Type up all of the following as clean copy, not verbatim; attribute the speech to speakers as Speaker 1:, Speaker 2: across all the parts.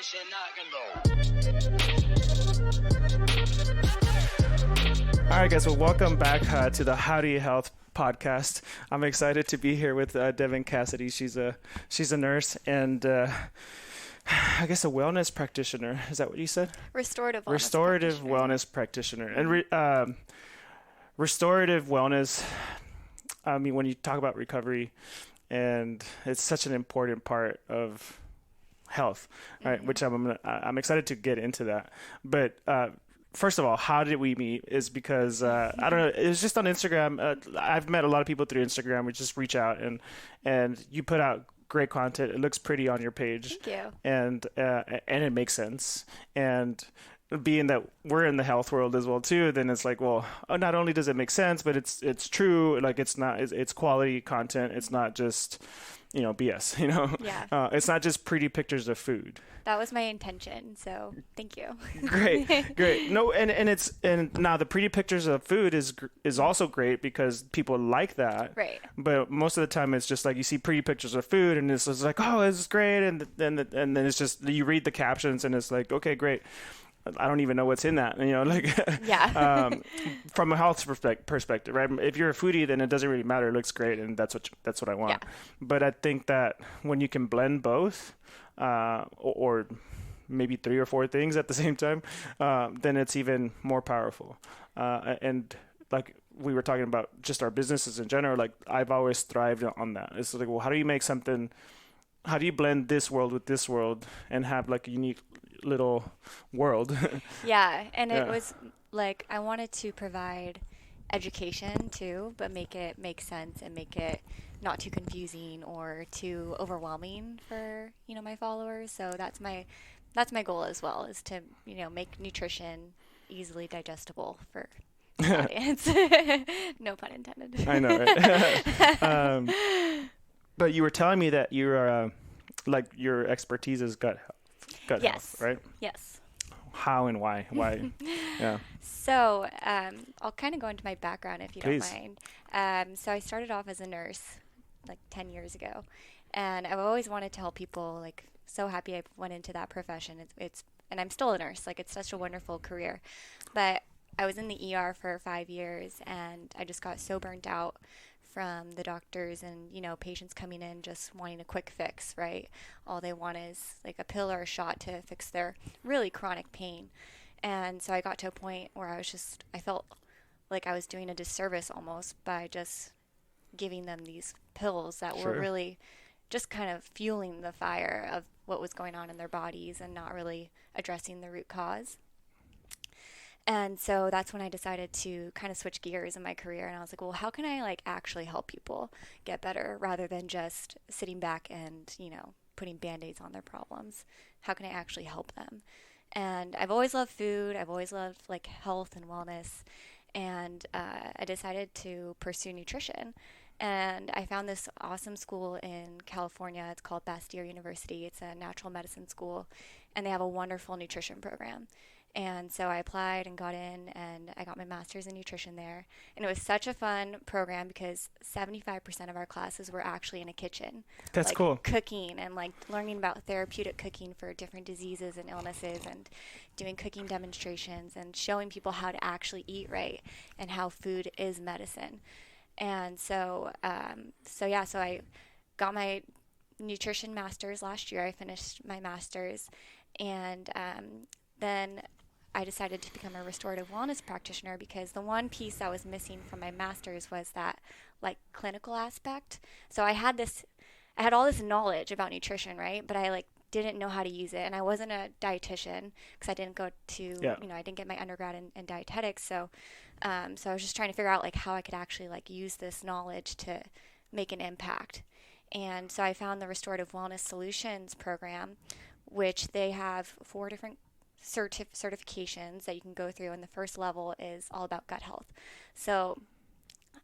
Speaker 1: All right, guys. Well, welcome back to the Hdyh Health podcast. I'm excited to be here with Devon Cassidy. She's a nurse and I guess a wellness practitioner. Is that what you said?
Speaker 2: Restorative
Speaker 1: wellness practitioner. And restorative wellness. I mean, when you talk about recovery, and it's such an important part of health, right? Mm-hmm. Which I'm excited to get into that. But first of all, how did we meet? Is because I don't know. It was just on Instagram. I've met a lot of people through Instagram. We just reach out and you put out great content. It looks pretty on your page.
Speaker 2: Thank you.
Speaker 1: And it makes sense. And being that we're in the health world as well too, then it's like, well, not only does it make sense, but it's true. Like it's quality content. It's not just, BS,
Speaker 2: Yeah.
Speaker 1: It's not just pretty pictures of food.
Speaker 2: That was my intention. So thank you.
Speaker 1: Great. No. And now the pretty pictures of food is also great because people like that.
Speaker 2: Right.
Speaker 1: But most of the time it's just like you see pretty pictures of food and it's like, oh, this is great. And then it's just, you read the captions and it's like, okay, great. I don't even know what's in that,
Speaker 2: Yeah.
Speaker 1: From a health perspective, right? If you're a foodie, then it doesn't really matter. It looks great, and that's what I want.
Speaker 2: Yeah.
Speaker 1: But I think that when you can blend both, or maybe 3 or 4 things at the same time, then it's even more powerful. And like we were talking about, just our businesses in general. Like I've always thrived on that. It's like, well, how do you make something? How do you blend this world with this world and have like a unique little world?
Speaker 2: Yeah. And it was like, I wanted to provide education too, but make it make sense and make it not too confusing or too overwhelming for, my followers. So that's my goal as well, is to, make nutrition easily digestible for the audience. No pun intended.
Speaker 1: I know, right? But you were telling me that you're your expertise is gut health, right?
Speaker 2: Yes.
Speaker 1: How and why? Why? Yeah.
Speaker 2: So I'll kind of go into my background if you
Speaker 1: Please.
Speaker 2: don't mind. So I started off as a nurse like 10 years ago, and I've always wanted to help people. Like, so happy I went into that profession. And I'm still a nurse. Like, it's such a wonderful career. But I was in the ER for 5 years, and I just got so burnt out from the doctors and, patients coming in just wanting a quick fix, right? All they want is like a pill or a shot to fix their really chronic pain. And so I got to a point where I felt like I was doing a disservice almost by just giving them these pills that were really just kind of fueling the fire of what was going on in their bodies and not really addressing the root cause. And so that's when I decided to kind of switch gears in my career. And I was like, well, how can I actually help people get better rather than just sitting back and, putting Band-Aids on their problems? How can I actually help them? And I've always loved food. I've always loved health and wellness. And I decided to pursue nutrition. And I found this awesome school in California. It's called Bastyr University. It's a natural medicine school. And they have a wonderful nutrition program. And so I applied and got in, and I got my master's in nutrition there. And it was such a fun program because 75% of our classes were actually in a kitchen.
Speaker 1: That's cool.
Speaker 2: Cooking and learning about therapeutic cooking for different diseases and illnesses, and doing cooking demonstrations and showing people how to actually eat right and how food is medicine. And so I got my nutrition master's last year. I finished my master's, and then I decided to become a restorative wellness practitioner because the one piece that was missing from my master's was that clinical aspect. So I had all this knowledge about nutrition, right? But I didn't know how to use it, and I wasn't a dietitian because I didn't go to, I didn't get my undergrad in dietetics. So I was just trying to figure out how I could actually use this knowledge to make an impact. And so I found the Restorative Wellness Solutions program, which they have 4 different certifications that you can go through, and the first level is all about gut health. So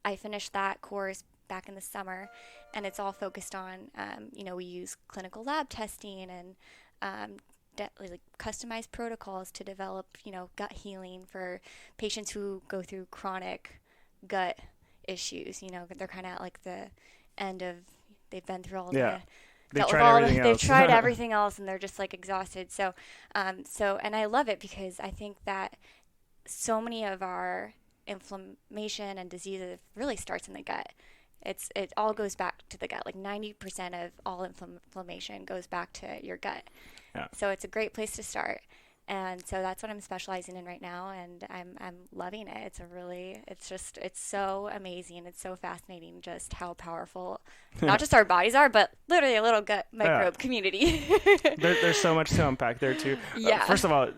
Speaker 2: I finished that course back in the summer, and it's all focused on, we use clinical lab testing and customized protocols to develop, gut healing for patients who go through chronic gut issues. They're kind of at the end of, they've been through all the
Speaker 1: They
Speaker 2: dealt with
Speaker 1: tried
Speaker 2: all
Speaker 1: everything
Speaker 2: they've
Speaker 1: else.
Speaker 2: tried everything else, and they're just like exhausted. So, and I love it because I think that so many of our inflammation and diseases really starts in the gut. It all goes back to the gut. Like 90% of all inflammation goes back to your gut.
Speaker 1: Yeah.
Speaker 2: So it's a great place to start. And so that's what I'm specializing in right now, and I'm loving it. It's so amazing. It's so fascinating just how powerful not just our bodies are, but literally a little gut microbe community.
Speaker 1: There's so much to unpack there too.
Speaker 2: Yeah.
Speaker 1: First of all,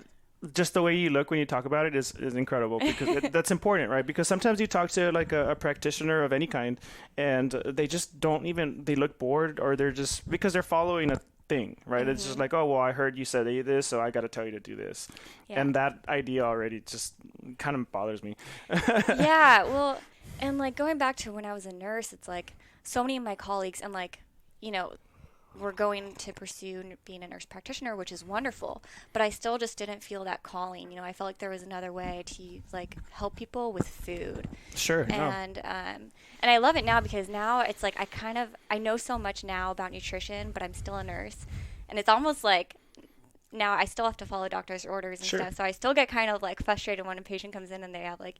Speaker 1: just the way you look when you talk about it is incredible, because that's important, right? Because sometimes you talk to like a practitioner of any kind, and they just they look bored, or they're just, because they're following a thing, right? It's just like, oh, well, I heard you said this, so I got to tell you to do this. Yeah. And that idea already just kind of bothers me.
Speaker 2: Yeah, well, and like going back to when I was a nurse, it's like so many of my colleagues and like, were going to pursue being a nurse practitioner, which is wonderful, but I still just didn't feel that calling. I felt like there was another way to like help people with food.
Speaker 1: Sure.
Speaker 2: And I love it now, because now it's like I know so much now about nutrition, but I'm still a nurse, and it's almost like now I still have to follow doctor's orders and stuff. So I still get kind of like frustrated when a patient comes in and they have like,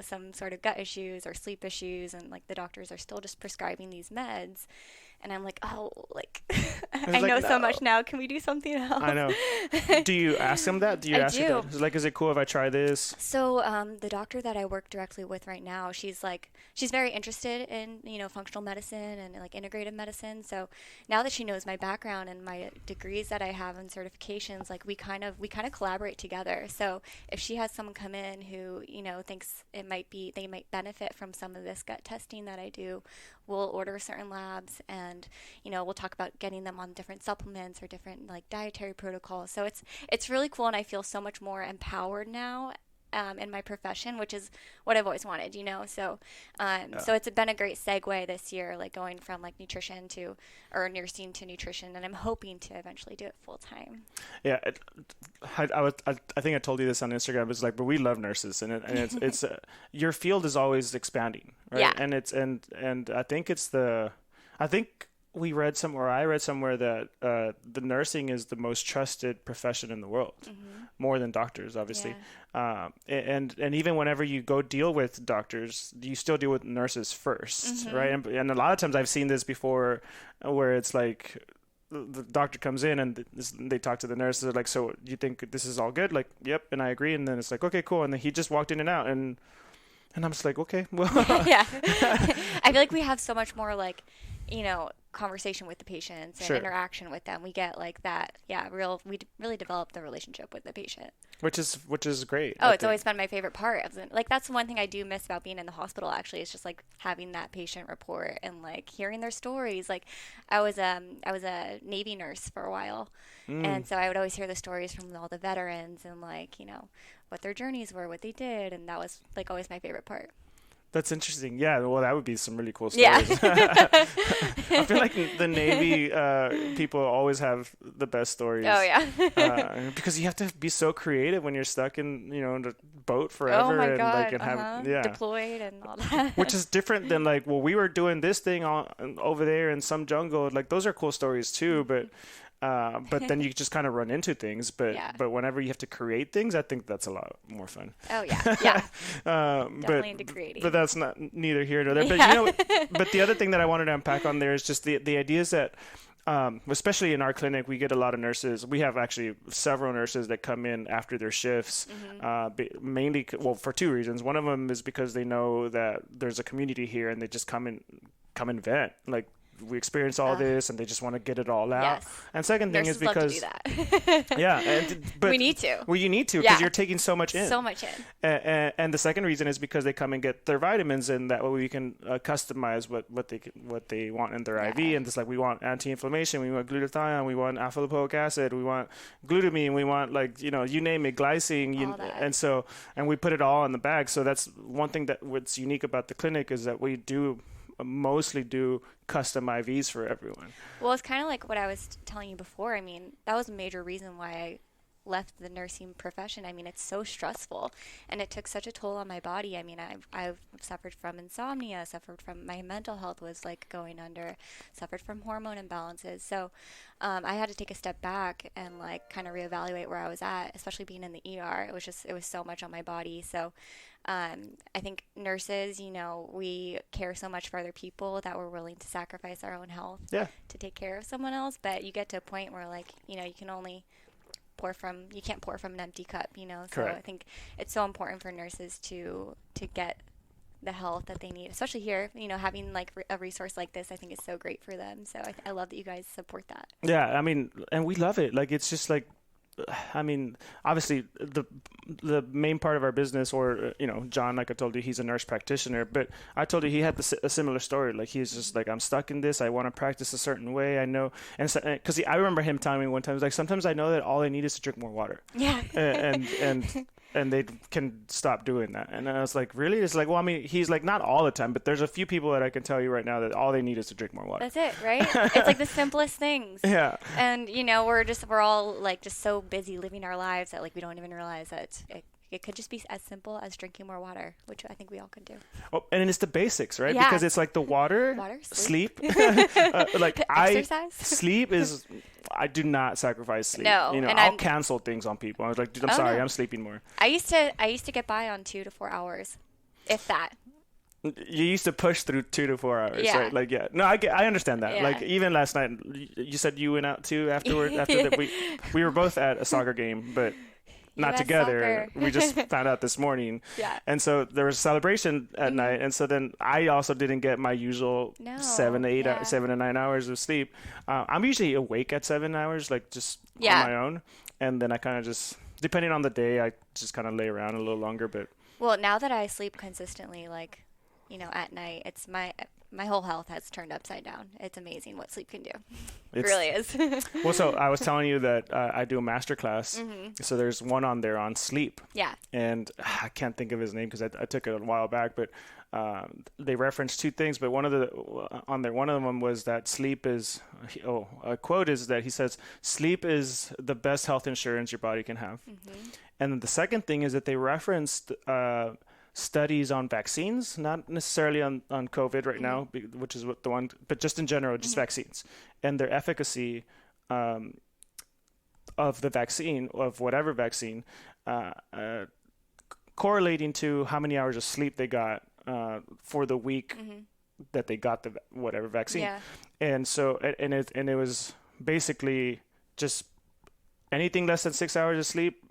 Speaker 2: some sort of gut issues or sleep issues, and like the doctors are still just prescribing these meds. And I'm like, oh, like, I know so much now. Can we do something else?
Speaker 1: I know. Do you ask them that? Do you ask them that? Like, is it cool if I try this?
Speaker 2: So the doctor that I work directly with right now, she's very interested in, functional medicine and like integrative medicine. So now that she knows my background and my degrees that I have and certifications, like we kind of collaborate together. So if she has someone come in who, thinks they might benefit from some of this gut testing that I do, we'll order certain labs, and we'll talk about getting them on different supplements or different like dietary protocols. So it's really cool, and I feel so much more empowered now in my profession, which is what I've always wanted. So it's been a great segue this year, like going from like nutrition or nursing to nutrition, and I'm hoping to eventually do it full time.
Speaker 1: Yeah, I think I told you this on Instagram. It's like, but we love nurses, and it's your field is always expanding, right?
Speaker 2: Yeah.
Speaker 1: And I think I read somewhere that the nursing is the most trusted profession in the world, more than doctors, obviously. Yeah. And even whenever you go deal with doctors, you still deal with nurses first, right? And a lot of times I've seen this before, where it's like the doctor comes in and they talk to the nurses. They're like, so you think this is all good? Like, yep. And I agree. And then it's like, okay, cool. And then he just walked in and out, and I'm just like, okay, well.
Speaker 2: Yeah. I feel like we have so much more like, conversation with the patients and interaction with them. We get like that. Yeah. We really develop the relationship with the patient.
Speaker 1: Which is great.
Speaker 2: Oh, it's always been my favorite part. Like, that's one thing I do miss about being in the hospital, actually. It's just like having that patient report and like hearing their stories. Like I was a Navy nurse for a while. And so I would always hear the stories from all the veterans and like, what their journeys were, what they did. And that was like always my favorite part.
Speaker 1: That's interesting. Yeah, well, that would be some really cool stories. Yeah. I feel like the Navy people always have the best stories.
Speaker 2: Oh, yeah.
Speaker 1: Because you have to be so creative when you're stuck in, the boat forever.
Speaker 2: Oh, my
Speaker 1: and
Speaker 2: God.
Speaker 1: Like, and
Speaker 2: deployed and all that.
Speaker 1: Which is different than like, well, we were doing this thing over there in some jungle. Like, those are cool stories too, but then you just kind of run into things. But whenever you have to create things, I think that's a lot more fun.
Speaker 2: Oh, yeah. Yeah. Definitely into creating.
Speaker 1: But that's neither here nor there. But, but the other thing that I wanted to unpack on there is just the ideas that, especially in our clinic, we get a lot of nurses. We have actually several nurses that come in after their shifts, mainly, well, for two reasons. One of them is because they know that there's a community here and they just come and vent. Like, we experience all this and they just want to get it all out. Yes. And second thing
Speaker 2: Nurses
Speaker 1: is because
Speaker 2: love to do that.
Speaker 1: but
Speaker 2: we need to.
Speaker 1: Well, you need to, because you're taking so much in.
Speaker 2: So much in.
Speaker 1: And the second reason is because they come and get their vitamins, and that way we can customize what they want in their IV. And it's like, we want anti-inflammation, we want glutathione, we want alpha lipoic acid, we want glutamine, we want like you name it, glycine, and we put it all in the bag. So that's one thing that what's unique about the clinic is that we mostly do custom IVs for everyone.
Speaker 2: Well, it's kind of like what I was telling you before. I mean, that was a major reason why I left the nursing profession, I mean, it's so stressful, and it took such a toll on my body. I mean, I've suffered from insomnia, suffered from my mental health was like going under, suffered from hormone imbalances. So I had to take a step back and like kind of reevaluate where I was at, especially being in the ER. It was so much on my body. So I think nurses, you know, we care so much for other people that we're willing to sacrifice our own health to take care of someone else. But you get to a point where, like, you know, you can't pour from an empty cup, you know. So
Speaker 1: Correct.
Speaker 2: I think it's so important for nurses to get the health that they need, especially here, you know, having like a resource like this, I think is so great for them. So I love that you guys support that.
Speaker 1: Yeah, I mean, and we love it. Like, it's just like, I mean, obviously the main part of our business, or, you know, John, like I told you, he's a nurse practitioner, but I told you he had a similar story. Like, he's just like, I'm stuck in this. I want to practice a certain way. I know. And so, because I remember him telling me one time, like, sometimes I know that all I need is to drink more water.
Speaker 2: Yeah.
Speaker 1: And they can stop doing that. And I was like, really? It's like, well, I mean, he's like, not all the time, but there's a few people that I can tell you right now that all they need is to drink more water.
Speaker 2: That's it, right? It's like the simplest things.
Speaker 1: Yeah.
Speaker 2: And, you know, we're all like just so busy living our lives that like we don't even realize that it could just be as simple as drinking more water, which I think we all could do.
Speaker 1: Oh, and it's the basics, right?
Speaker 2: Yeah.
Speaker 1: Because it's like the water sleep. Like
Speaker 2: exercise.
Speaker 1: Sleep is, I do not sacrifice sleep.
Speaker 2: No,
Speaker 1: you know,
Speaker 2: and
Speaker 1: I'll cancel things on people. I was like, dude, I'm sorry,
Speaker 2: no.
Speaker 1: I'm sleeping more.
Speaker 2: I used to get by on 2 to 4 hours, if that.
Speaker 1: You used to push through 2 to 4 hours,
Speaker 2: Yeah.
Speaker 1: right? Like, yeah. No, I understand that.
Speaker 2: Yeah.
Speaker 1: Like, even last night, you said you went out too afterward. After that, we were both at a soccer game, but not
Speaker 2: US
Speaker 1: together.
Speaker 2: soccer.
Speaker 1: We just found out this morning.
Speaker 2: Yeah.
Speaker 1: And so there was a celebration at night. And so then I also didn't get my usual 7 to 9 hours of sleep. I'm usually awake at 7 hours, like just on my own. And then I kind of just, depending on the day, I just kind of lay around a little longer. But
Speaker 2: well, now that I sleep consistently, like, you know, at night, it's my whole health has turned upside down. It's amazing what sleep can do. It really is.
Speaker 1: Well, so I was telling you that I do a master class. So there's one on there on sleep. Yeah. And I can't think of his name because I took it a while back, but they referenced 2 things. But one of them was that sleep is, a quote is that he says, sleep is the best health insurance your body can have. And then the second thing is that they referenced studies on vaccines, not necessarily on COVID right now, which is what the one, but just in general, just vaccines and their efficacy of the vaccine, of whatever vaccine, correlating to how many hours of sleep they got for the week that they got the whatever vaccine. Yeah. And so, and it was basically just anything less than 6 hours of sleep,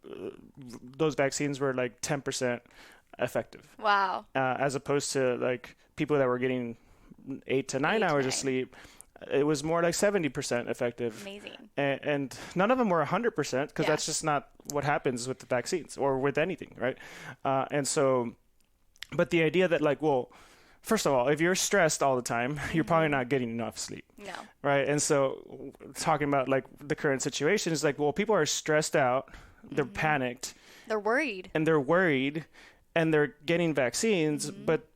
Speaker 1: those vaccines were like 10% effective. Wow. As opposed to like people that were getting 8 to 9 hours of sleep, it was more like 70% effective. Amazing. And none of them were 100% because that's just not what happens with the vaccines or with anything, right? And so, but the idea that like, well, first of all, if you're stressed all the time, you're probably not getting enough sleep. No. Right? And so talking about like the current situation is like, well, people are stressed out, they're panicked. They're worried. And they're getting vaccines, but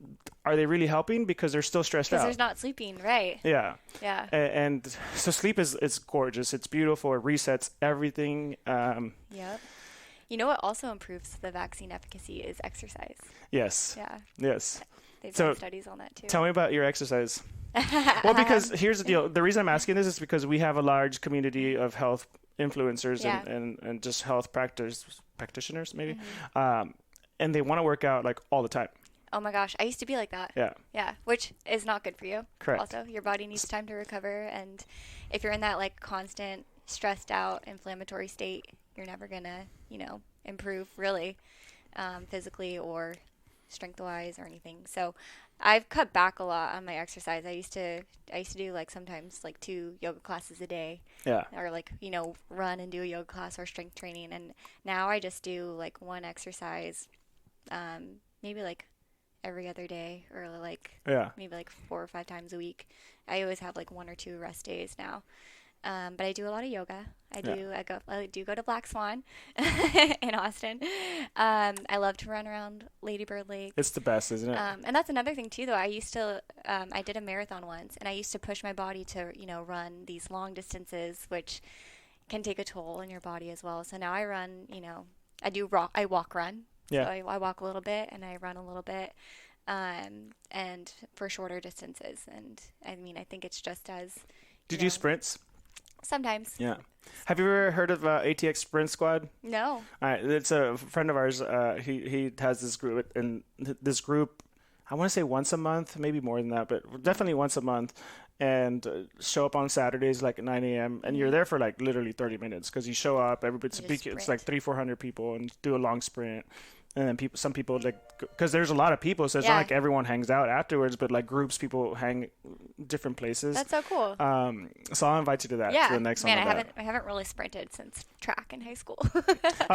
Speaker 1: are they really helping because they're still stressed out?
Speaker 2: Because they're not sleeping, right?
Speaker 1: Yeah. Yeah. And so sleep is gorgeous. It's beautiful. It resets everything.
Speaker 2: Yep. You know what also improves the vaccine efficacy is exercise.
Speaker 1: Yes. Yeah. Yes.
Speaker 2: They've done studies on that too.
Speaker 1: Tell me about your exercise. Well, because here's the deal. The reason I'm asking this is because we have a large community of health influencers and just health practitioners maybe. And they want to work out like all the time.
Speaker 2: Oh my gosh, I used to be like that. Yeah. Yeah, which is not good for you. Correct. Also, your body needs time to recover, and if you're in that like constant stressed out inflammatory state, you're never going to, you know, improve really physically or strength-wise or anything. So, I've cut back a lot on my exercise. I used to do like sometimes like 2 yoga classes a day. Yeah. Or like, you know, run and do a yoga class or strength training, and now I just do like one exercise maybe like every other day or like maybe like 4 or 5 times a week. I always have like 1 or 2 rest days now. But I do a lot of yoga. I do go to Black Swan in Austin. I love to run around Lady Bird Lake.
Speaker 1: It's the best, isn't it?
Speaker 2: And that's another thing too, though. I used to, I did a marathon once, and I used to push my body to, you know, run these long distances, which can take a toll on your body as well. So now I run, I walk run.
Speaker 1: Yeah.
Speaker 2: So I walk a little bit and I run a little bit, and for shorter distances. And I mean, I think it's just as.
Speaker 1: Do you do sprints?
Speaker 2: Sometimes.
Speaker 1: Yeah. Have you ever heard of ATX Sprint Squad?
Speaker 2: No.
Speaker 1: All right, it's a friend of ours. He has this group, and this group, I want to say once a month, maybe more than that, but definitely once a month, and show up on Saturdays like at 9 a.m. and you're there for like literally 30 minutes because you show up. It's like 300-400 people, and do a long sprint. And then some people like, because there's a lot of people, so it's not like everyone hangs out afterwards, but like people hang different places.
Speaker 2: That's so cool.
Speaker 1: So I'll invite you to that. For the next one.
Speaker 2: I haven't really sprinted since track in high school.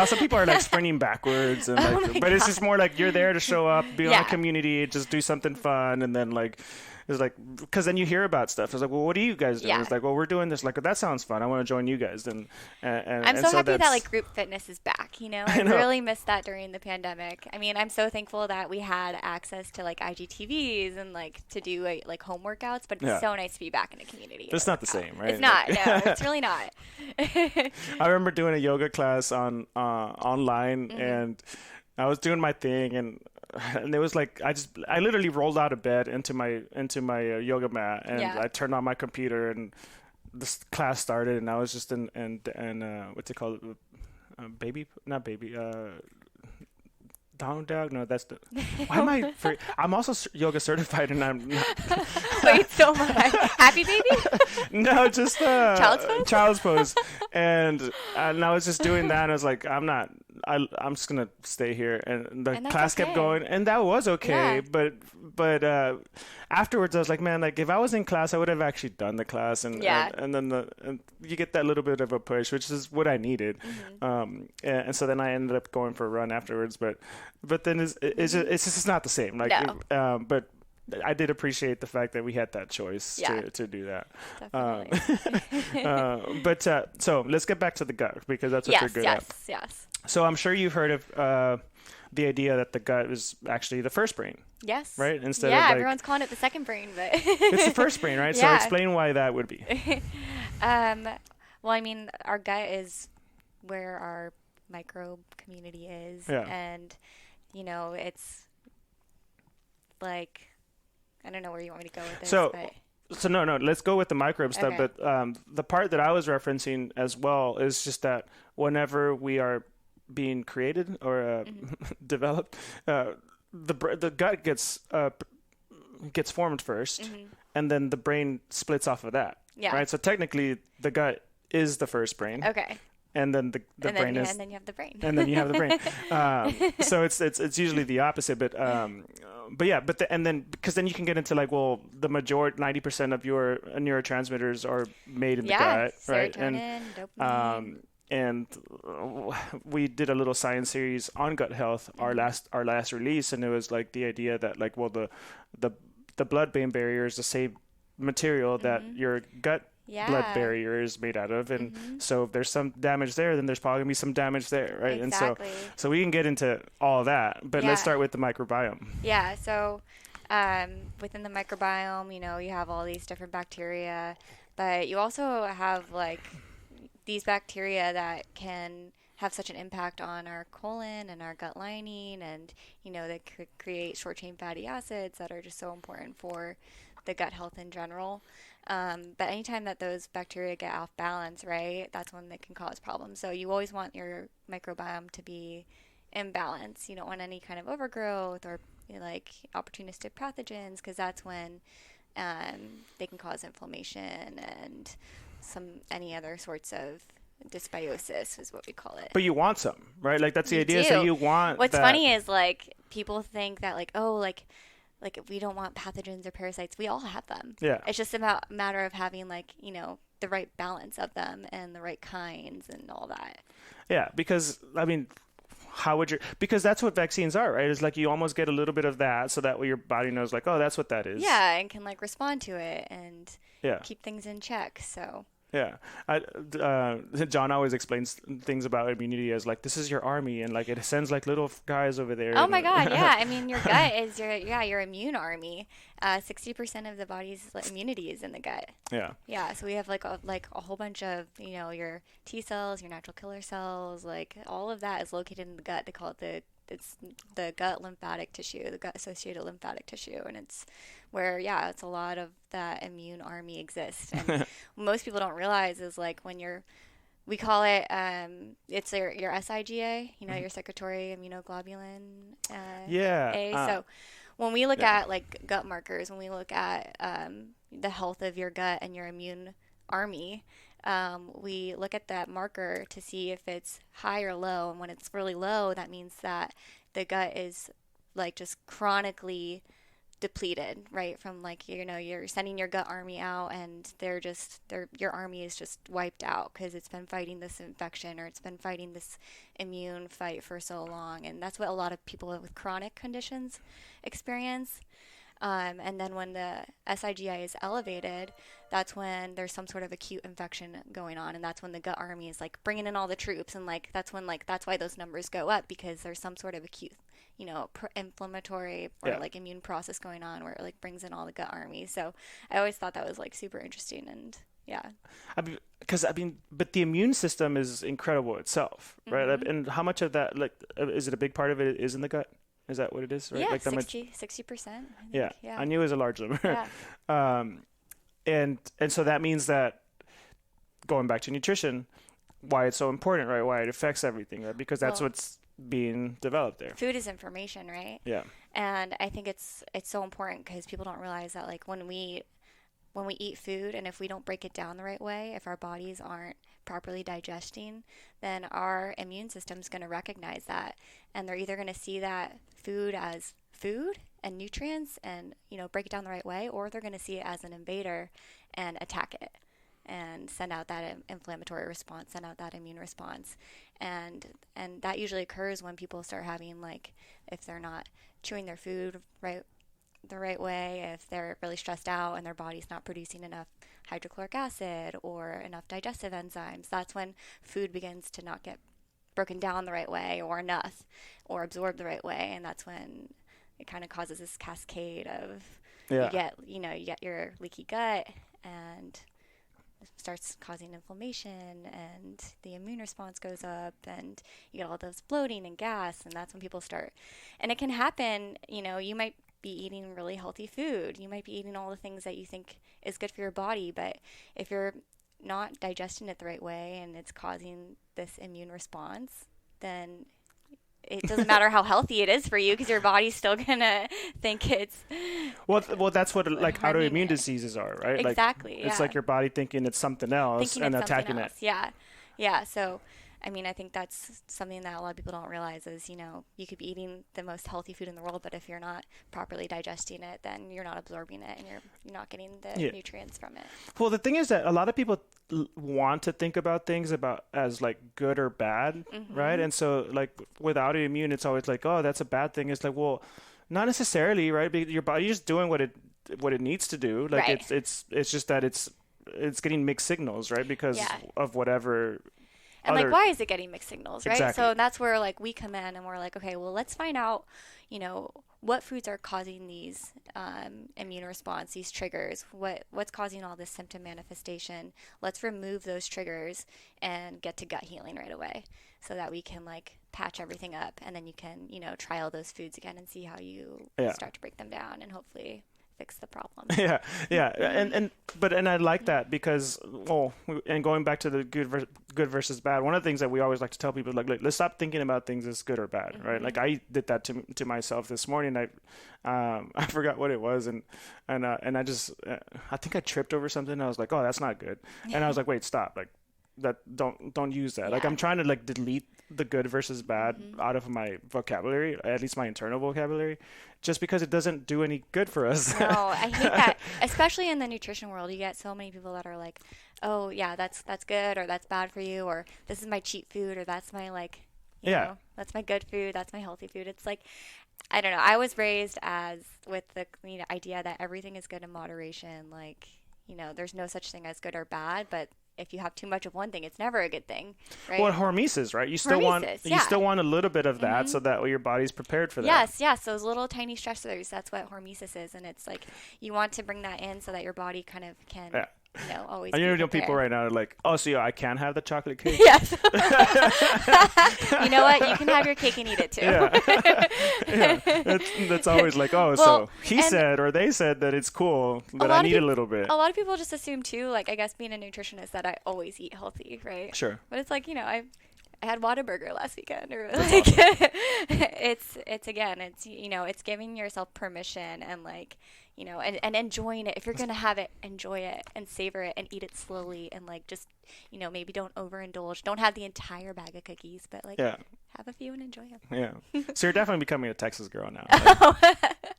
Speaker 1: Some people are like sprinting backwards, and but it's just more like you're there to show up, be on a community, just do something fun, and then like. It's like, because then you hear about stuff. It's like, well, what do you guys do? It's like, well, we're doing this. Like, that sounds fun. I want to join you guys. And
Speaker 2: I'm so happy that like group fitness is back. I really missed that during the pandemic. I mean, I'm so thankful that we had access to like IGTVs and like to do like home workouts. But it's so nice to be back in a community.
Speaker 1: But it's not the same, right?
Speaker 2: It's not. No, it's really not.
Speaker 1: I remember doing a yoga class online, and I was doing my thing, and it was like I literally rolled out of bed into my yoga mat, and I turned on my computer, and this class started, and I was just in what's it called, down dog. No, that's the. Why am I? I'm also yoga certified, and I'm not.
Speaker 2: Wait, so am I. Happy baby?
Speaker 1: No, just
Speaker 2: child's pose.
Speaker 1: Child's pose, and I was just doing that, and I was like, I'm just gonna stay here, and the class kept going, and that was okay. Yeah. But afterwards, I was like, man, like if I was in class, I would have actually done the class, and then you get that little bit of a push, which is what I needed. And so then I ended up going for a run afterwards, but then it's just not the same. Like,
Speaker 2: no.
Speaker 1: But I did appreciate the fact that we had that choice to do that.
Speaker 2: Definitely.
Speaker 1: So let's get back to the gut, because that's what you're good at.
Speaker 2: Yes.
Speaker 1: So I'm sure you've heard of the idea that the gut is actually the first brain.
Speaker 2: Yes.
Speaker 1: Right? Instead of like,
Speaker 2: everyone's calling it the second brain, but
Speaker 1: it's the first brain, right? So explain why that would be.
Speaker 2: Well, I mean, our gut is where our microbe community is, and it's like, I don't know where you want me to go with this.
Speaker 1: So no, let's go with the microbe stuff.
Speaker 2: Okay.
Speaker 1: But the part that I was referencing as well is just that whenever we are being created or developed, the gut gets formed first, and then the brain splits off of that. Yeah. Right. So technically, the gut is the first brain.
Speaker 2: Okay.
Speaker 1: And then the brain is.
Speaker 2: And then you have the brain.
Speaker 1: And then you have the brain. So it's usually the opposite, but then because then you can get into like, well, the majority 90% of your neurotransmitters are made in the gut, right?
Speaker 2: Serotonin, dopamine.
Speaker 1: And we did a little science series on gut health, our last release, and it was like the idea that like, well, the blood-brain barrier is the same material that your gut blood barrier is made out of, and so if there's some damage there, then there's probably gonna be some damage there, right?
Speaker 2: Exactly.
Speaker 1: And so we can get into all of that, but let's start with the microbiome.
Speaker 2: Yeah. So within the microbiome, you have all these different bacteria, but you also have like these bacteria that can have such an impact on our colon and our gut lining, and they could create short chain fatty acids that are just so important for the gut health in general. But anytime that those bacteria get off balance, right, that's when they can cause problems. So you always want your microbiome to be in balance. You don't want any kind of overgrowth or like opportunistic pathogens, because that's when they can cause inflammation and any other sorts of dysbiosis is what we call it.
Speaker 1: But you want some, right? Like that's the idea.
Speaker 2: Do.
Speaker 1: So you want.
Speaker 2: What's funny is like people think that like, oh, like we don't want pathogens or parasites. We all have them.
Speaker 1: Yeah.
Speaker 2: It's just a matter of having like, the right balance of them and the right kinds and all that.
Speaker 1: Yeah, because I mean, because that's what vaccines are, right? It's like you almost get a little bit of that, so that way your body knows like, oh, that's what that is.
Speaker 2: Yeah, and can like respond to it and keep things in check. So.
Speaker 1: Yeah. John always explains things about immunity as like, this is your army, and like it sends like little guys over there.
Speaker 2: Oh my God, yeah. I mean, your gut is your immune army. 60% of the body's immunity is in the gut.
Speaker 1: Yeah.
Speaker 2: Yeah, so we have like a whole bunch of, your T cells, your natural killer cells, like all of that is located in the gut. They call it it's the gut lymphatic tissue, the gut associated lymphatic tissue, and it's where, yeah, it's a lot of that immune army exists. And most people don't realize is like we call it, it's your SIGA, your secretory immunoglobulin A. So when we look at like gut markers, when we look at the health of your gut and your immune army, we look at that marker to see if it's high or low. And when it's really low, that means that the gut is like just chronically depleted, right? From like, you're sending your gut army out and your army is just wiped out because it's been fighting this infection or it's been fighting this immune fight for so long. And that's what a lot of people with chronic conditions experience. And then when the SIGI is elevated, that's when there's some sort of acute infection going on, and that's when the gut army is like bringing in all the troops, and like that's why those numbers go up, because there's some sort of acute, inflammatory or like immune process going on where it like brings in all the gut army. So I always thought that was like super interesting, and yeah.
Speaker 1: But the immune system is incredible itself, right? Mm-hmm. And how much of that, like, is it a big part of it is in the gut? Is that what it is? Right?
Speaker 2: Yeah,
Speaker 1: like
Speaker 2: 60%.
Speaker 1: Yeah, I knew it was a large number.
Speaker 2: Yeah.
Speaker 1: And so that means that, going back to nutrition, why it's so important, right? Why it affects everything, right? Because that's what's being developed there.
Speaker 2: Food is information, right?
Speaker 1: Yeah.
Speaker 2: And I think it's so important because people don't realize that, like, when we eat food, and if we don't break it down the right way, if our bodies aren't properly digesting, then our immune system's going to recognize that, and they're either going to see that food as food and nutrients and break it down the right way, or they're going to see it as an invader and attack it and send out that inflammatory response, send out that immune response. And that usually occurs when people start having, like, if they're not chewing their food the right way, if they're really stressed out and their body's not producing enough hydrochloric acid or enough digestive enzymes, that's when food begins to not get broken down the right way or enough or absorbed the right way, and that's when it kind of causes this cascade of you get your leaky gut, and it starts causing inflammation, and the immune response goes up, and you get all those bloating and gas, and that's when people start. And it can happen, you might be eating really healthy food. You might be eating all the things that you think is good for your body, but if you're not digesting it the right way and it's causing this immune response, then it doesn't matter how healthy it is for you, because your body's still gonna think it's
Speaker 1: well that's what like autoimmune diseases are, right?
Speaker 2: Exactly.
Speaker 1: Like, it's like your body thinking it's something else and attacking it.
Speaker 2: Yeah. So I mean, I think that's something that a lot of people don't realize is, you could be eating the most healthy food in the world, but if you're not properly digesting it, then you're not absorbing it, and you're not getting the nutrients from it.
Speaker 1: Well, the thing is that a lot of people want to think about things as like good or bad, mm-hmm. right? And so like with autoimmune, it's always like, oh, that's a bad thing. It's like, well, not necessarily, right? Because your body's just doing what it needs to do. Like right. it's just that it's getting mixed signals, right? Because of whatever.
Speaker 2: And like, why is it getting mixed signals, right?
Speaker 1: Exactly.
Speaker 2: So that's where like we come in and we're like, okay, well, let's find out, what foods are causing these immune response, these triggers. What's causing all this symptom manifestation? Let's remove those triggers and get to gut healing right away, so that we can like patch everything up, and then you can trial those foods again and see how you start to break them down and hopefully fix the problem.
Speaker 1: Yeah. And I like that because, and going back to the good versus bad, one of the things that we always like to tell people, like, let's stop thinking about things as good or bad, mm-hmm. right? Like I did that to myself this morning. I forgot what it was, and I just I think I tripped over something. I was like, oh, that's not good, and I was like, wait, stop, like that, don't use that. Like I'm trying to like delete the good versus bad mm-hmm. out of my vocabulary, at least my internal vocabulary, just because it doesn't do any good for us.
Speaker 2: No, I hate that. Especially in the nutrition world, you get so many people that are like, oh yeah, that's good, or that's bad for you, or this is my cheat food, or that's my like, you know, that's my good food, that's my healthy food. It's like, I don't know. I was raised with the idea that everything is good in moderation. Like, there's no such thing as good or bad, but if you have too much of one thing, it's never a good thing, right?
Speaker 1: Well, hormesis, right? You still want a little bit of that so that way your body's prepared for that.
Speaker 2: Yes, those little tiny stressors. That's what hormesis is, and it's like you want to bring that in so that your body kind of can. Yeah. Always.
Speaker 1: And you know, people right now are like, oh, so I can have the chocolate cake?
Speaker 2: Yes. You know what? You can have your cake and eat it too.
Speaker 1: Yeah. That's always like, oh, so he said or they said that it's cool, but I need a little bit.
Speaker 2: A lot of people just assume too, like, I guess being a nutritionist, that I always eat healthy, right?
Speaker 1: Sure.
Speaker 2: But it's like, I had Whataburger last weekend, or like, awesome. It's giving yourself permission and like, and enjoying it. If you're going to have it, enjoy it and savor it and eat it slowly and like just, maybe don't overindulge. Don't have the entire bag of cookies, but like have a few and enjoy them.
Speaker 1: Yeah. So you're definitely becoming a Texas girl now.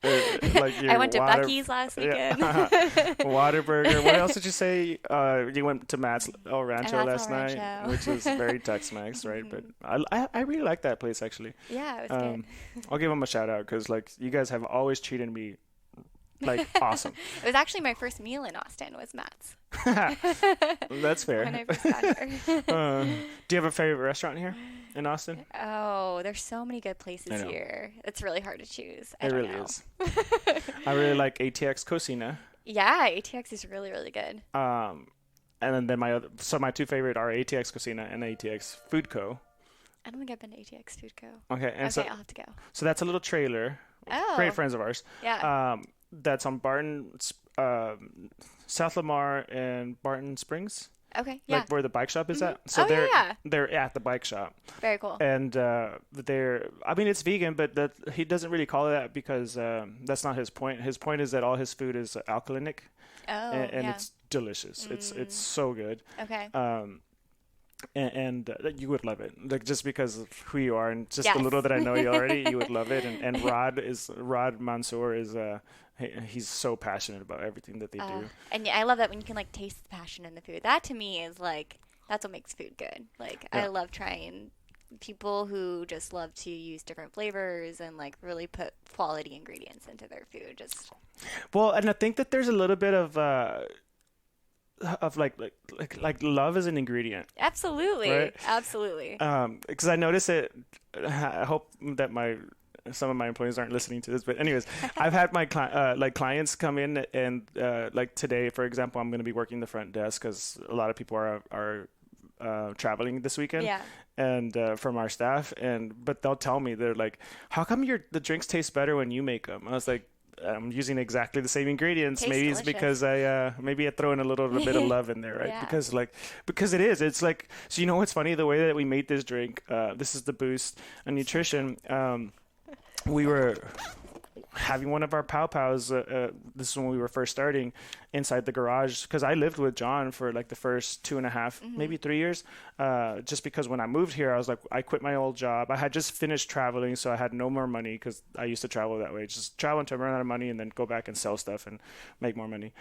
Speaker 2: Like I went to Buc-ee's last weekend.
Speaker 1: Whataburger. What else did you say? You went to Matt's Rancho last night, which was very Tex-Mex, right? But I really like that place actually.
Speaker 2: Yeah, it was good.
Speaker 1: I'll give them a shout out because like you guys have always treated me like awesome.
Speaker 2: It was actually my first meal in Austin was Matt's.
Speaker 1: That's fair.
Speaker 2: When I first got here.
Speaker 1: Do you have a favorite restaurant here in Austin?
Speaker 2: Oh, there's so many good places here. It's really hard to choose.
Speaker 1: It really is. I really like ATX Cocina.
Speaker 2: Yeah, ATX is really, really good.
Speaker 1: And then my two favorite are ATX Cocina and ATX Food Co.
Speaker 2: I don't think I've been to ATX Food Co.
Speaker 1: Okay,
Speaker 2: I'll have to go.
Speaker 1: So that's a little trailer.
Speaker 2: Oh.
Speaker 1: Great friends of ours.
Speaker 2: Yeah.
Speaker 1: That's on Barton, South Lamar and Barton Springs.
Speaker 2: Okay, yeah.
Speaker 1: Like where the bike shop is at. So they're at the bike shop.
Speaker 2: Very cool.
Speaker 1: And it's vegan, but he doesn't really call it that because that's not his point. His point is that all his food is alkalinic.
Speaker 2: Oh,
Speaker 1: and it's delicious. It's so good.
Speaker 2: Okay.
Speaker 1: And you would love it, like just because of who you are and just the little that I know you already, you would love it. And Rod Mansour is he's so passionate about everything that they do.
Speaker 2: And I love that when you can like taste the passion in the food. That to me is like that's what makes food good. Like I love trying people who just love to use different flavors and like really put quality ingredients into their food.
Speaker 1: And I think that there's a little bit of like love as an ingredient.
Speaker 2: Absolutely.
Speaker 1: Right?
Speaker 2: Absolutely.
Speaker 1: Because I notice it. I hope that some of my employees aren't listening to this, but anyways, I've had my clients come in and like today, for example, I'm going to be working the front desk because a lot of people are traveling this weekend.
Speaker 2: Yeah.
Speaker 1: And from our staff, but they'll tell me, they're like, how come the drinks taste better when you make them? I was like, I'm using exactly the same ingredients.
Speaker 2: Tastes
Speaker 1: maybe
Speaker 2: delicious.
Speaker 1: It's because I throw in a little bit of love in there, right?
Speaker 2: Yeah.
Speaker 1: Because it's like, so you know what's funny? The way that we made this drink, this is the Boost and Nutrition. We were having one of our pows. This is when we were first starting inside the garage because I lived with John for like the first 2.5, maybe 3 years. Just because when I moved here, I was like, I quit my old job. I had just finished traveling, so I had no more money because I used to travel that way. Just travel until I run out of money and then go back and sell stuff and make more money.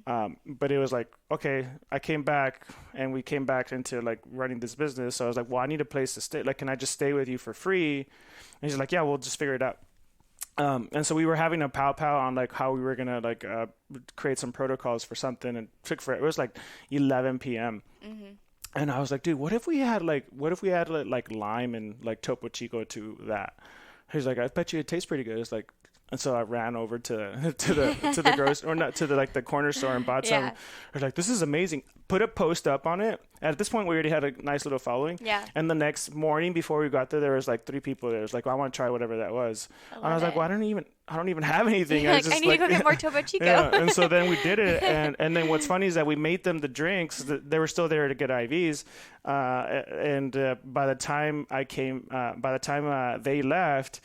Speaker 1: But it was like, okay, I came back and we came back into like running this business. So I was like, well, I need a place to stay. Like, can I just stay with you for free? And he's like, yeah, we'll just figure it out. And so we were having a pow on like how we were going to like create some protocols for something, and it was like 11 p.m. And I was like, dude, what if we had like lime and like Topo Chico to that? He's like, I bet you it tastes pretty good. It's like, and so I ran over to the grocery, or not to the like the corner store, and bought some. I was like, this is amazing. Put a post up on it. At this point, we already had a nice little following. Yeah. And the next morning, before we got there was like 3 people there. It was like, well, I want to try whatever that was. And I was like, well, I don't even have anything.
Speaker 2: I need to go get more Topo Chico.
Speaker 1: Yeah. And so then we did it, and then what's funny is that we made them the drinks. They were still there to get IVs, and by the time they left.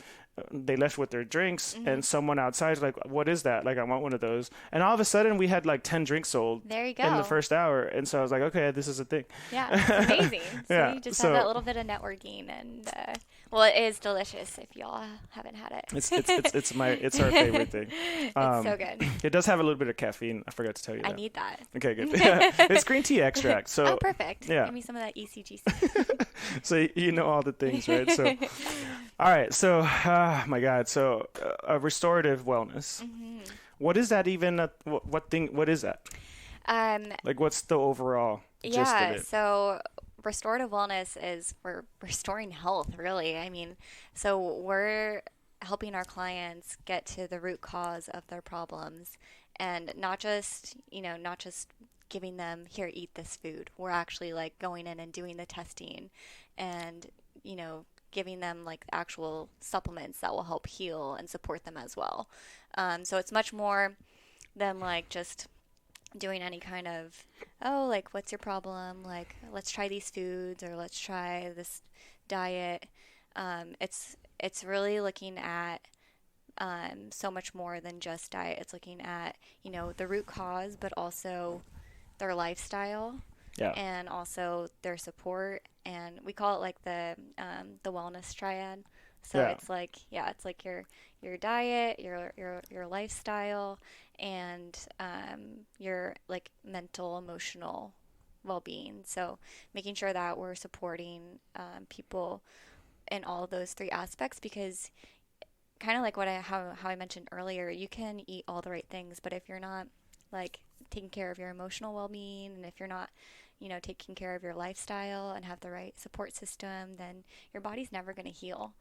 Speaker 1: They left with their drinks, and someone outside was like, what is that? Like, I want one of those. And all of a sudden, we had like 10 drinks sold.
Speaker 2: There you go.
Speaker 1: In the first hour. And so I was like, okay, this is a thing.
Speaker 2: Yeah, it's amazing. So you just have that little bit of networking, and well, it is delicious if y'all haven't had it.
Speaker 1: It's our favorite thing.
Speaker 2: It's so good.
Speaker 1: It does have a little bit of caffeine. I forgot to tell you that.
Speaker 2: I need that.
Speaker 1: Okay, good. It's green tea extract. So
Speaker 2: perfect.
Speaker 1: Yeah.
Speaker 2: Give me some of that ECGC.
Speaker 1: So you know all the things, right? So, all right. So, my God. So, restorative wellness. What is that even? What is that? Like, what's the overall gist of it?
Speaker 2: So restorative wellness is we're restoring health, really. I mean, so we're helping our clients get to the root cause of their problems and not just giving them, here, eat this food. We're actually like going in and doing the testing and, giving them like actual supplements that will help heal and support them as well. So it's much more than like just doing any kind of, oh, like, what's your problem? Like, let's try these foods or let's try this diet. It's really looking at so much more than just diet. It's looking at, the root cause, but also their lifestyle and also their support. And we call it like the wellness triad. So it's like, it's like your diet, your lifestyle, and your like mental, emotional well-being. So making sure that we're supporting people in all of those three aspects, because kind of like how I mentioned earlier, you can eat all the right things, but if you're not like taking care of your emotional well-being, and if you're not taking care of your lifestyle and have the right support system, then your body's never going to heal.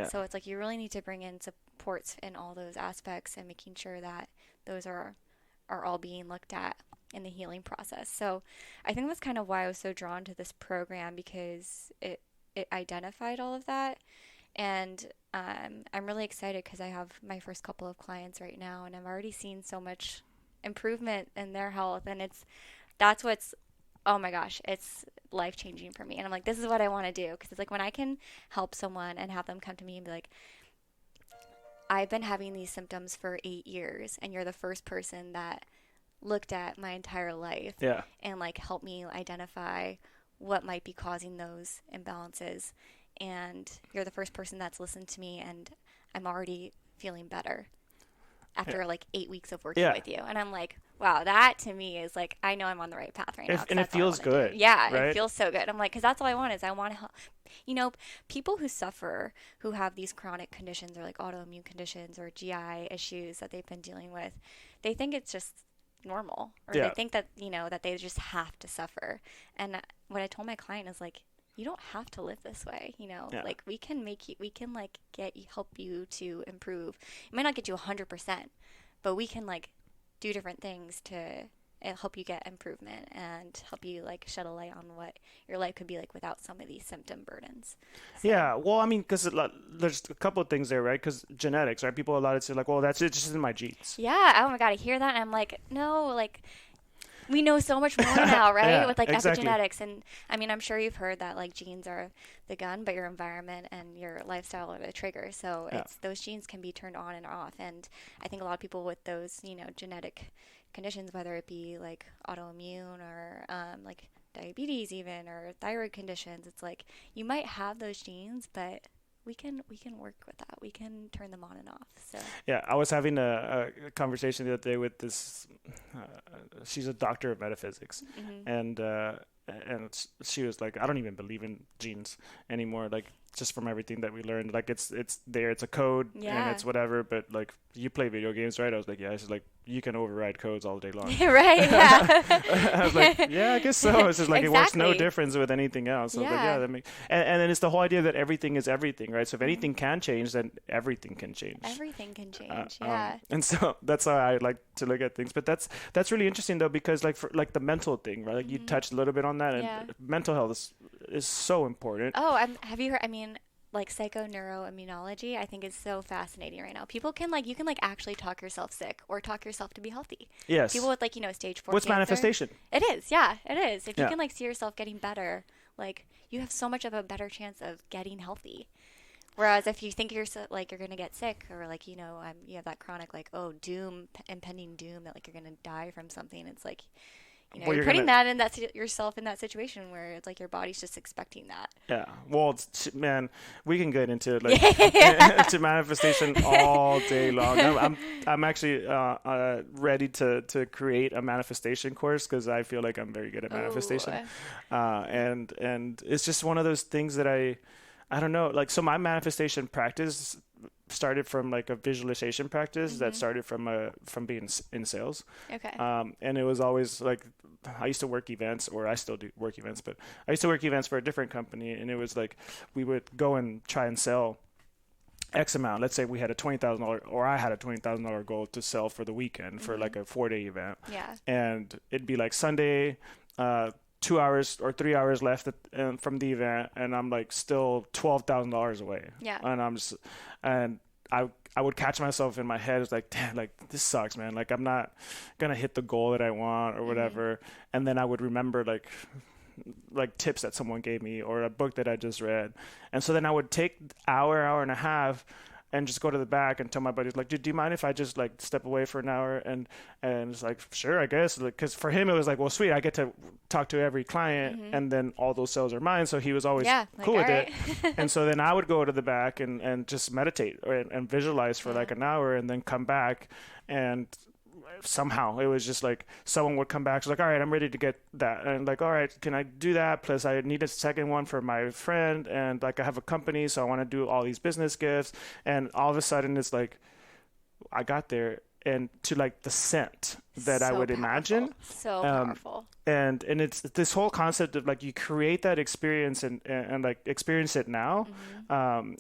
Speaker 2: So it's like you really need to bring in supports in all those aspects and making sure that those are all being looked at in the healing process. So I think that's kind of why I was so drawn to this program, because it identified all of that. And I'm really excited because I have my first couple of clients right now, and I've already seen so much improvement in their health. And that's what's, oh my gosh, it's life-changing for me. And I'm like, this is what I want to do. Because it's like when I can help someone and have them come to me and be like, I've been having these symptoms for 8 years, and you're the first person that looked at my entire life and like helped me identify what might be causing those imbalances. And you're the first person that's listened to me, and I'm already feeling better after like 8 weeks of working with you. And I'm like, wow, that to me is like, I know I'm on the right path right now.
Speaker 1: And it feels good.
Speaker 2: Yeah,
Speaker 1: right?
Speaker 2: It feels so good. I'm like, because that's all I want is I want to help. People who suffer, who have these chronic conditions or like autoimmune conditions or GI issues that they've been dealing with, they think it's just normal, or they think that, that they just have to suffer. And what I told my client is like, you don't have to live this way, like we can like help you to improve. It might not get you 100%, but we can like do different things to help you get improvement and help you like shed a light on what your life could be like without some of these symptom burdens. So.
Speaker 1: Yeah. Well, I mean, because there's a couple of things there, right? Because genetics, right? People a lot of say like, well, that's it, just in my genes.
Speaker 2: Yeah. Oh my God. I hear that. And I'm like, no, like, we know so much more now, right? With like epigenetics. And I mean, I'm sure you've heard that like genes are the gun, but your environment and your lifestyle are the trigger. So it's those genes can be turned on and off. And I think a lot of people with those, genetic conditions, whether it be like autoimmune or like diabetes even, or thyroid conditions, it's like you might have those genes, but we can work with that. We can turn them on and off. So
Speaker 1: yeah, I was having a conversation the other day with this. She's a doctor of metaphysics, and she was like, I don't even believe in genes anymore. Like just from everything that we learned, like it's there, it's a code and it's whatever. But like you play video games, right? I was like, yeah. She's like, you can override codes all day long.
Speaker 2: Right. Yeah.
Speaker 1: I was like, yeah, I guess so. It's just like it works no difference with anything else. I was like, yeah, that makes. And then it's the whole idea that everything is everything, right? So if anything can change, then everything can change.
Speaker 2: Everything can change. Yeah.
Speaker 1: And so that's how I like to look at things. But that's really interesting though, because like for like the mental thing, right? Like you touched a little bit on that, and mental health is so important.
Speaker 2: Oh, have you heard? I mean, like psychoneuroimmunology, I think is so fascinating right now. People can you can actually talk yourself sick or talk yourself to be healthy.
Speaker 1: Yes.
Speaker 2: People with stage 4
Speaker 1: What's
Speaker 2: cancer.
Speaker 1: manifestation?
Speaker 2: It is. Yeah, it is. If you can see yourself getting better, you have so much of a better chance of getting healthy. Whereas if you think you're you're going to get sick, or you have that chronic impending doom that you're going to die from something, it's like, you're putting that in yourself in that situation where it's like your body's just expecting that.
Speaker 1: Yeah. Well, man, we can get into into manifestation all day long. I'm actually ready to create a manifestation course, because I feel like I'm very good at manifestation. And it's just one of those things that I don't know, like, so my manifestation practice started from like a visualization practice that started from being in sales.
Speaker 2: Okay.
Speaker 1: And it was always like, I used to work events, or I still do work events, but I used to work events for a different company, and it was like we would go and try and sell X amount. Let's say we had a $20,000, or I had a $20,000 goal to sell for the weekend for like a 4-day event.
Speaker 2: Yeah.
Speaker 1: And it'd be like Sunday, 2 hours or 3 hours left from the event, and I'm like still $12,000 away.
Speaker 2: Yeah.
Speaker 1: And I would catch myself in my head. It's like, damn, like this sucks, man. Like I'm not gonna hit the goal that I want or whatever. And then I would remember like tips that someone gave me or a book that I just read. And so then I would take hour and a half and just go to the back and tell my buddies, like, dude, do you mind if I just like step away for an hour? And it's like, sure, I guess. Because for him, it was like, well, sweet, I get to talk to every client and then all those sales are mine. So he was always cool with it. And so then I would go to the back and just meditate and visualize for like an hour and then come back. And somehow it was just like someone would come back. She's like, all right, I'm ready to get that. And like, all right, can I do that? Plus I need a second one for my friend. And like, I have a company, so I want to do all these business gifts. And all of a sudden it's like, I got there and to like the scent that I would imagine.
Speaker 2: So powerful.
Speaker 1: And it's this whole concept of like, you create that experience and like experience it now. And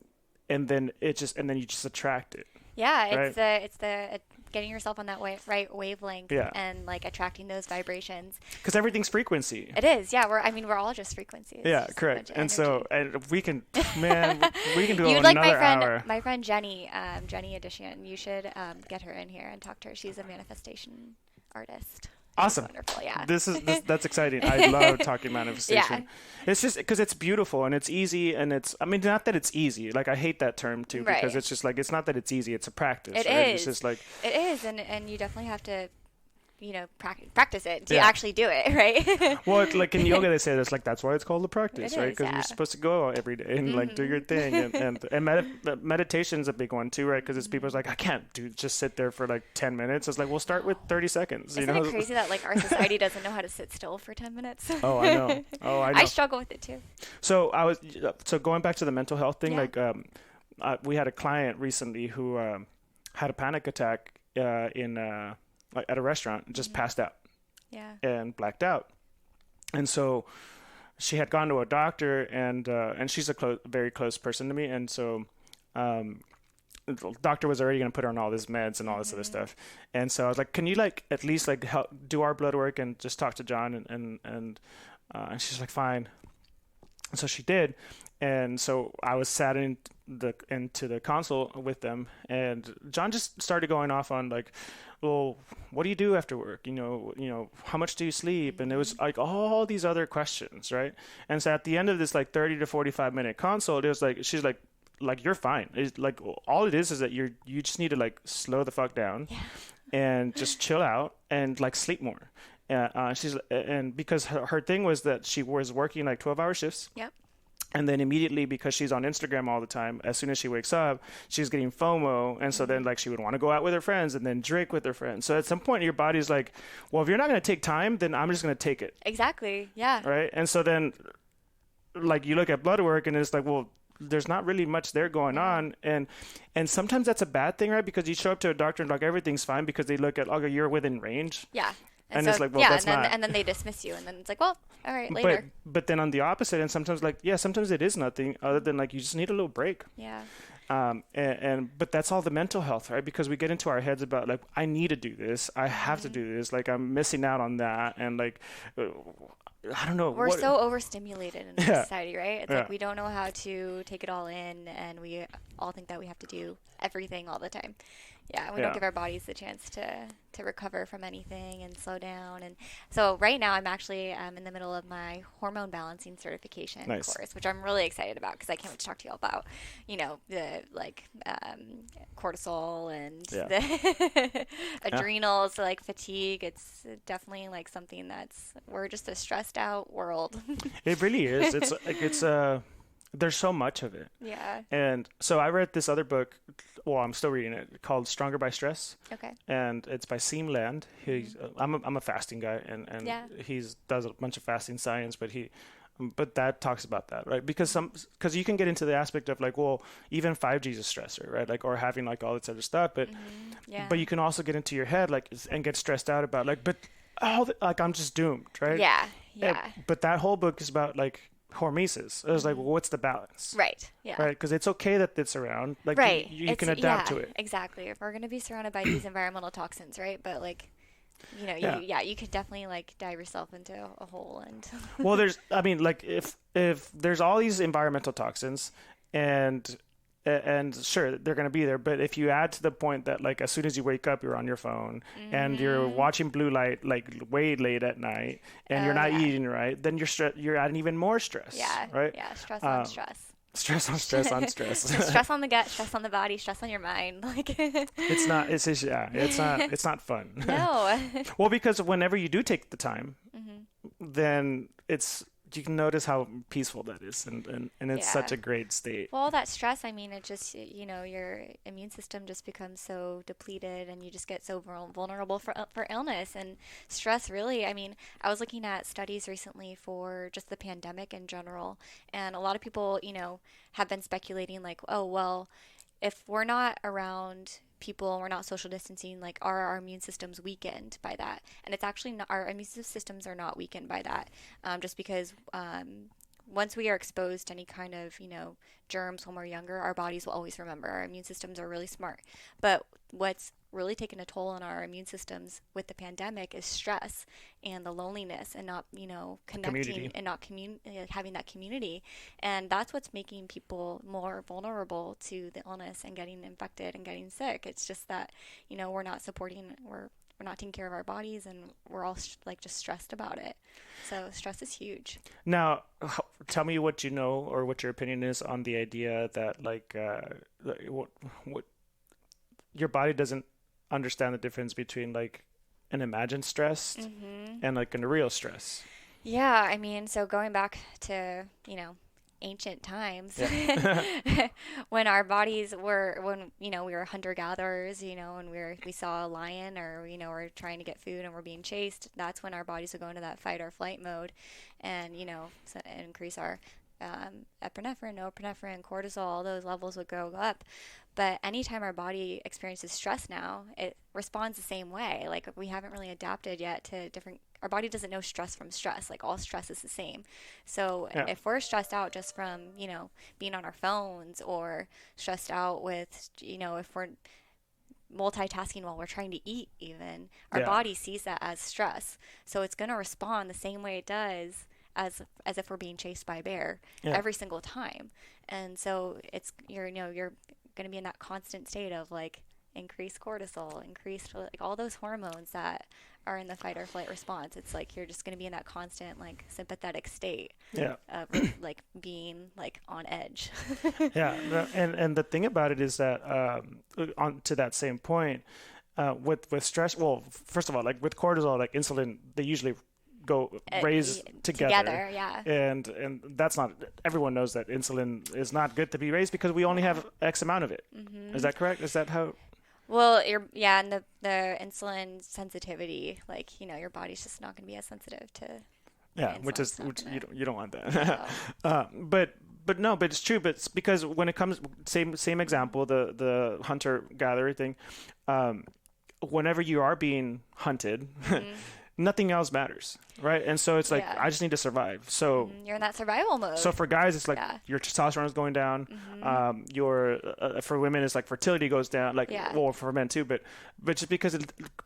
Speaker 1: then you just attract it.
Speaker 2: Yeah.
Speaker 1: Right?
Speaker 2: It's the getting yourself on that right wavelength and like attracting those vibrations.
Speaker 1: Because everything's frequency.
Speaker 2: It is, yeah. We're all just frequencies.
Speaker 1: Yeah,
Speaker 2: just
Speaker 1: correct. And so, and we can do
Speaker 2: you would
Speaker 1: another
Speaker 2: like
Speaker 1: hour.
Speaker 2: my friend Jenny, Jenny Edition. You should get her in here and talk to her. She's a manifestation artist.
Speaker 1: Awesome.
Speaker 2: Wonderful, yeah.
Speaker 1: That's exciting. I love talking manifestation.
Speaker 2: Yeah.
Speaker 1: It's just because it's beautiful and it's easy, and not that it's easy. Like, I hate that term too, because it's just like, it's not that it's easy, it's a practice.
Speaker 2: It
Speaker 1: right?
Speaker 2: is.
Speaker 1: It's just like,
Speaker 2: it is, and you definitely have to, practice it to actually do it, right?
Speaker 1: Well, like in yoga, they say that's why it's called a practice, right? Because you're
Speaker 2: yeah.
Speaker 1: supposed to go every day and like do your thing, and meditation's a big one too, right? Because it's people's like, I can't just sit there for like 10 minutes. It's like, we'll start with 30 seconds.
Speaker 2: Isn't it crazy that like our society doesn't know how to sit still for 10 minutes?
Speaker 1: Oh, I know.
Speaker 2: I struggle with it too.
Speaker 1: So going back to the mental health thing, like we had a client recently who had a panic attack at a restaurant and just passed out.
Speaker 2: Yeah. And
Speaker 1: blacked out. And so she had gone to a doctor, and she's a very close person to me. And so the doctor was already going to put her on all these meds and all this other stuff. And so I was like, can you like at least like help do our blood work and just talk to John? And she's like, fine. And so she did. And so I was sat into the console with them, and John just started going off on like, well, what do you do after work? How much do you sleep? And it was like all these other questions, right? And so at the end of this like 30 to 45 minute consult, it was like, she's like you're fine. It's like, all it is that you just need to like slow the fuck down and just chill out and like sleep more. And because her thing was that she was working like 12-hour shifts.
Speaker 2: Yep.
Speaker 1: And then immediately, because she's on Instagram all the time, as soon as she wakes up, she's getting FOMO. And so then like she would want to go out with her friends and then drink with her friends. So at some point your body's like, well, if you're not going to take time, then I'm just going to take it.
Speaker 2: Exactly. Yeah.
Speaker 1: Right. And so then like you look at blood work and it's like, well, there's not really much there going on. And sometimes that's a bad thing, right? Because you show up to a doctor and like everything's fine because they look at, okay, you're within range.
Speaker 2: Yeah.
Speaker 1: And so, it's like, well, that's not.
Speaker 2: And then they dismiss you, and then it's like, well, all right, later.
Speaker 1: But then on the opposite, and sometimes sometimes it is nothing other than like you just need a little break.
Speaker 2: Yeah.
Speaker 1: But that's all the mental health, right? Because we get into our heads about like, I need to do this, I have to do this, like I'm missing out on that, and like I don't know.
Speaker 2: We're so overstimulated in our society, right? It's like we don't know how to take it all in, and we all think that we have to do everything all the time. Yeah, we don't give our bodies the chance to recover from anything and slow down. And so right now I'm actually in the middle of my hormone balancing certification course, which I'm really excited about because I can't wait to talk to you all about, the like cortisol and the adrenals, so like fatigue. It's definitely like something we're just a stressed out world.
Speaker 1: It really is. It's like there's so much of it.
Speaker 2: Yeah. And
Speaker 1: so I read this other book. Well, I'm still reading it, called Stronger by Stress.
Speaker 2: Okay.
Speaker 1: And it's by Seem Land. I'm a fasting guy, and he does a bunch of fasting science, but But that talks about that, right? Because you can get into the aspect of like, well, even 5G is a stressor, right? Like, or having like all this other stuff, but you can also get into your head like and get stressed out about like, but like I'm just doomed, right? But that whole book is about like hormesis. It was like, well, what's the balance?
Speaker 2: Right. Yeah.
Speaker 1: Right. Because it's okay that it's around. Like, you can adapt to it.
Speaker 2: Exactly. If we're going to be surrounded by these environmental toxins, right? But like, you know, you could definitely like dive yourself into a hole. And
Speaker 1: well, like if there's all these environmental toxins and sure, they're going to be there. But if you add to the point that like as soon as you wake up, you're on your phone and you're watching blue light like way late at night and you're not eating right, then you're adding even more stress.
Speaker 2: Yeah.
Speaker 1: Right.
Speaker 2: Yeah. Stress on stress.
Speaker 1: Stress on stress on stress.
Speaker 2: Stress on the gut, stress on the body, stress on your mind. Like
Speaker 1: it's not fun.
Speaker 2: No.
Speaker 1: Well, because whenever you do take the time, then you can notice how peaceful that is, and it's such a great state.
Speaker 2: Well, all that stress, I mean, it just, you know, your immune system just becomes so depleted and you just get so vulnerable for illness. And stress really, I mean, I was looking at studies recently for just the pandemic in general, and a lot of people, you know, have been speculating like, oh, well, if we're not around people and we're not social distancing, like are our immune systems weakened by that? And it's actually not. Our immune systems are not weakened by that, just because once we are exposed to any kind of, you know, germs when we're younger, our bodies will always remember. Our immune systems are really smart. But what's really taken a toll on our immune systems with the pandemic is stress and the loneliness and not, you know, connecting
Speaker 1: community.
Speaker 2: And not having that community. And that's what's making people more vulnerable to the illness and getting infected and getting sick. It's just that, you know, we're not taking care of our bodies and we're all like just stressed about it. So stress is huge.
Speaker 1: Now, tell me what you know or what your opinion is on the idea that like what your body doesn't understand the difference between like an imagined stress and like a real stress.
Speaker 2: Yeah, I mean, so going back to, you know, ancient times when our bodies were, when, you know, we were hunter-gatherers, you know, and we saw a lion or, you know, we're trying to get food and we're being chased, that's when our bodies would go into that fight or flight mode and, you know, increase our epinephrine, norepinephrine, cortisol, all those levels would go up. But anytime our body experiences stress now, it responds the same way. Like we haven't really adapted yet to our body doesn't know stress from stress. Like all stress is the same. So if we're stressed out just from, you know, being on our phones or stressed out with, you know, if we're multitasking while we're trying to eat even, our body sees that as stress. So it's going to respond the same way it does as if we're being chased by a bear every single time. And so you're going to be in that constant state of like increased cortisol, increased like all those hormones that are in the fight or flight response. It's like you're just going to be in that constant like sympathetic state of like being like on edge.
Speaker 1: And the thing about it is that on to that same point with stress, well, first of all, like with cortisol, like insulin, they usually go raise together. And that's not, everyone knows that insulin is not good to be raised because we only have X amount of it. Is that correct? Is that how?
Speaker 2: Well, and the insulin sensitivity, like, you know, your body's just not going to be as sensitive to
Speaker 1: which you don't want that. But it's true. But it's because when it comes, same example, the hunter gatherer thing, whenever you are being hunted, nothing else matters, right? And so it's like, I just need to survive. So
Speaker 2: you're in that survival mode.
Speaker 1: So for guys, it's like your testosterone is going down. Your for women, it's like fertility goes down. Like, well, for men too, but just because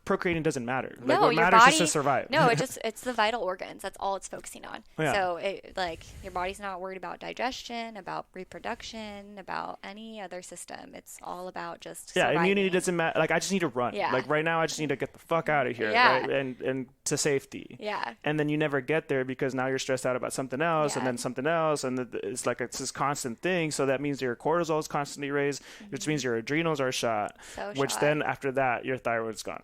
Speaker 1: procreating doesn't matter. Like, what matters is to survive.
Speaker 2: No, it's the vital organs. That's all it's focusing on. So like your body's not worried about digestion, about reproduction, about any other system. It's all about just surviving.
Speaker 1: Immunity doesn't matter. Like I just need to run. Like right now, I just need to get the fuck out of here, right? And to safety. And then you never get there because now you're stressed out about something else and then something else. And it's like it's this constant thing. So that means your cortisol is constantly raised, which means your adrenals are shot, then after that, your thyroid's gone.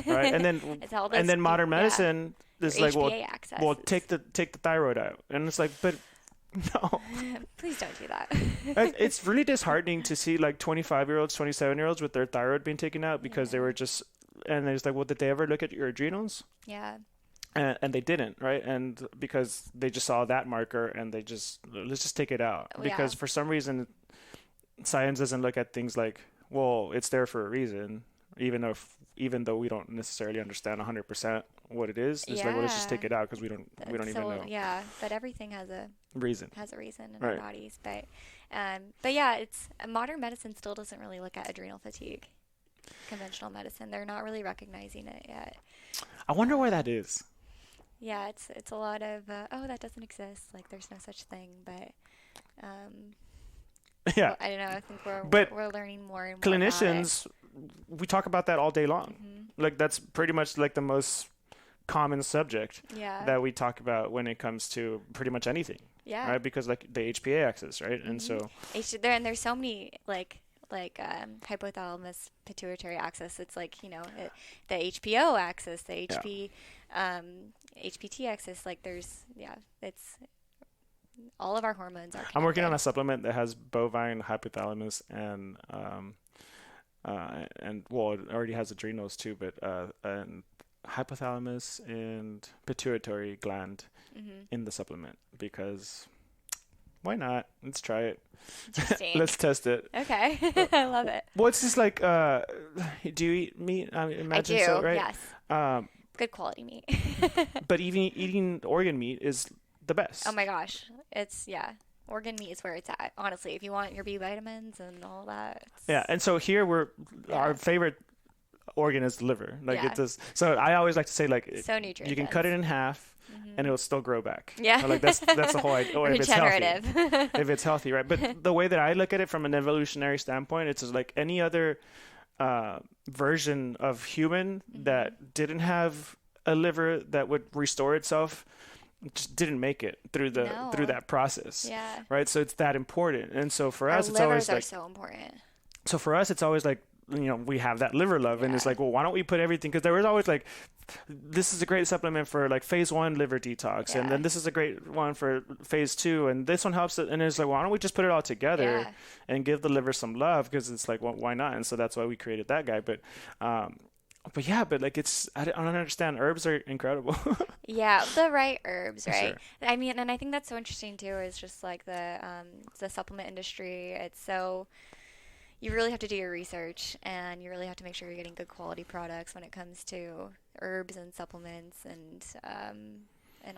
Speaker 1: Right. And then modern medicine is like, well, take the thyroid out. And it's like, but no.
Speaker 2: Please don't do that.
Speaker 1: It's really disheartening to see like 25-year-olds, 27-year-olds with their thyroid being taken out because they were just, and it's like, well, did they ever look at your adrenals? and they didn't, right? And because they just saw that marker and let's just take it out. Because for some reason, science doesn't look at things like, well, it's there for a reason, even though we don't necessarily understand 100% what it is. It's like, well, let's just take it out because we don't even know.
Speaker 2: Yeah, but everything has a
Speaker 1: reason
Speaker 2: in our bodies. But yeah, it's modern medicine still doesn't really look at adrenal fatigue. Conventional medicine, they're not really recognizing it yet.
Speaker 1: I wonder why that is.
Speaker 2: Yeah, it's a lot of that doesn't exist. Like there's no such thing. But
Speaker 1: yeah,
Speaker 2: well, I don't know. I think we're learning more and more.
Speaker 1: Clinicians, we talk about that all day long.
Speaker 2: Mm-hmm.
Speaker 1: Like that's pretty much like the most common subject that we talk about when it comes to pretty much anything.
Speaker 2: Yeah.
Speaker 1: Right, because like the HPA axis, right,
Speaker 2: mm-hmm.
Speaker 1: and so
Speaker 2: there's so many like hypothalamus pituitary axis. It's like the HPO axis, the HPT axis. Like there's it's all of our hormones are connected.
Speaker 1: I'm working on a supplement that has bovine hypothalamus and well, it already has adrenals too, but and hypothalamus and pituitary gland in the supplement, because why not? Let's try it. Let's test it.
Speaker 2: Okay. I love it.
Speaker 1: Well, it's just like, do you eat meat? I imagine
Speaker 2: I do,
Speaker 1: so, right?
Speaker 2: Yes. Good quality meat.
Speaker 1: But even eating organ meat is the best.
Speaker 2: Oh my gosh. Organ meat is where it's at. Honestly, if you want your B vitamins and all that.
Speaker 1: Yeah. And so here our favorite organ is the liver. Like it does. So I always like to say, like,
Speaker 2: so nutrient.
Speaker 1: You can cut it in half. And it'll still grow back.
Speaker 2: Yeah.
Speaker 1: Like that's the whole idea. Or if it's healthy. If it's healthy, right? But the way that I look at it from an evolutionary standpoint, it's just like any other version of human that didn't have a liver that would restore itself, just didn't make it through that process.
Speaker 2: Yeah.
Speaker 1: Right. So it's that important. And so for us,
Speaker 2: Our
Speaker 1: it's always
Speaker 2: livers are
Speaker 1: like
Speaker 2: so important.
Speaker 1: So for us, it's always like, we have that liver love, and it's like, well, why don't we put everything? Because there was always like, this is a great supplement for like phase 1 liver detox, and then this is a great one for phase 2, and this one helps it. And it's like, why don't we just put it all together and give the liver some love? Because it's like, well, why not? And so that's why we created that guy. But like I don't understand. Herbs are incredible.
Speaker 2: Yeah, the right herbs, right?
Speaker 1: Sure.
Speaker 2: I mean, and I think that's so interesting too. Is just like the supplement industry. It's so. You really have to do your research, and you really have to make sure you're getting good quality products when it comes to herbs and supplements and